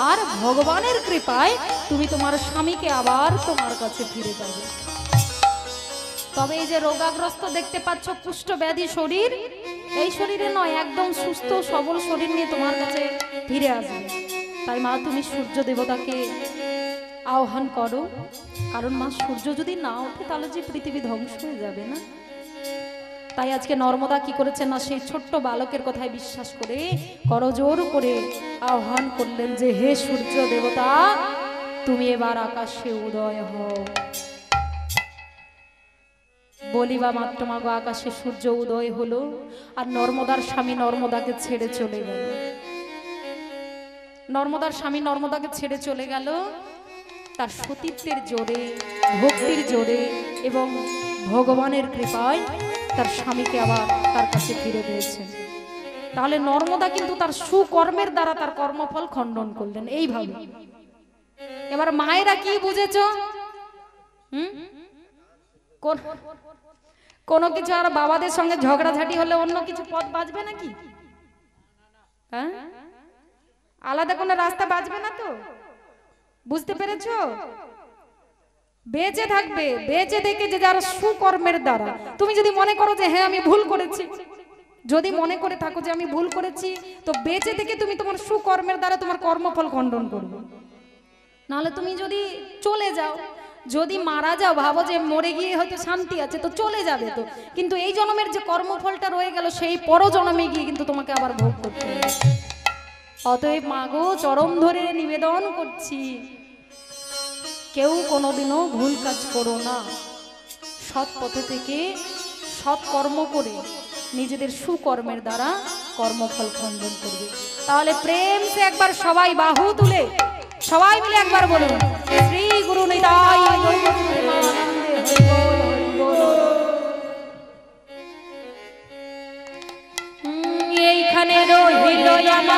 আর ভগবানের কৃপায় তুমি তোমার স্বামীকে আবার তোমার কাছে ফিরে যাবে। তবে এই যে রোগাগ্রস্ত দেখতে পাচ্ছ, কুষ্ঠ ব্যাধি শরীর, এই শরীরে নয়, একদম সুস্থ সবল শরীর নিয়ে তোমার কাছে ফিরে আসবে। তাই মা, তুমি সূর্য দেবতাকে আহ্বান করো, কারণ মা, সূর্য যদি না ওঠে তাহলে যে পৃথিবী ধ্বংস হয়ে যাবে না। তাই আজকে নর্মদা কি করেছেন না, সেই ছোট্ট বালকের কথায় বিশ্বাস করে করজোর করে আহ্বান করলেন যে, হে সূর্য দেবতা, তুমি এবার আকাশে উদয় হও। বলিবা মাত্র মাগো আকাশে সূর্য উদয় হলো, আর নর্মদার স্বামী নর্মদাকে ছেড়ে চলে গেল। নর্মদার স্বামী নর্মদাকে ছেড়ে চলে গেল তার সতীত্বের জোরে, ভক্তির জোরে এবং ভগবানের কৃপায় তার স্বামীকে আবার তার কাছে ফিরে পেয়েছেন। তাহলে নর্মদা কিন্তু তার সুকর্মের দ্বারা তার কর্মফল খণ্ডন করলেন এইভাবে। এবার মায়েরা কি বুঝেছো? কোন কিছু আর বাবাদের সঙ্গে ঝগড়াঝাটি হলে অন্য কিছু পথ বাজবে নাকি? হ্যাঁ, আলাদা কোনো রাস্তা বাজবে না তো? বুঝতে পেরেছো? বেঁচে থাকবে, বেঁচে থেকে যে যারা সুকর্মের দ্বারা, তুমি যদি মনে করো যে হ্যাঁ আমি ভুল করেছি, যদি মনে করে থাকো যে আমি ভুল করেছি, তো বেঁচে থেকে তুমি তোমার সুকর্মের দ্বারা তোমার কর্মফল খণ্ডন করবে। নাহলে তুমি যদি চলে যাও, যদি মারা যাও, ভাবো যে মরে গিয়ে হয়তো শান্তি আছে, তো চলে যাবে তো, কিন্তু এই জন্মের যে কর্মফলটা রয়ে গেল সেই পরজন্মে গিয়ে কিন্তু তোমাকে আবার ভোগ করতে হবে। অতএব মাগো, চরম ধরে নিবেদন করছি, কেউ কোনোদিনও ভুল কাজ করো না, সৎ পথে থেকে সৎ কর্ম করে নিজেদের সুকর্মের দ্বারা কর্মফল খণ্ডন করবে। তাহলে প্রেম সে একবার সবাই বাহু তুলে সবাই মিলে একবার বলুন, শ্রী গুরু নিতাই গৌর প্রেমানন্দে হরি বল, হরি বল। এইখানে রহিল আমার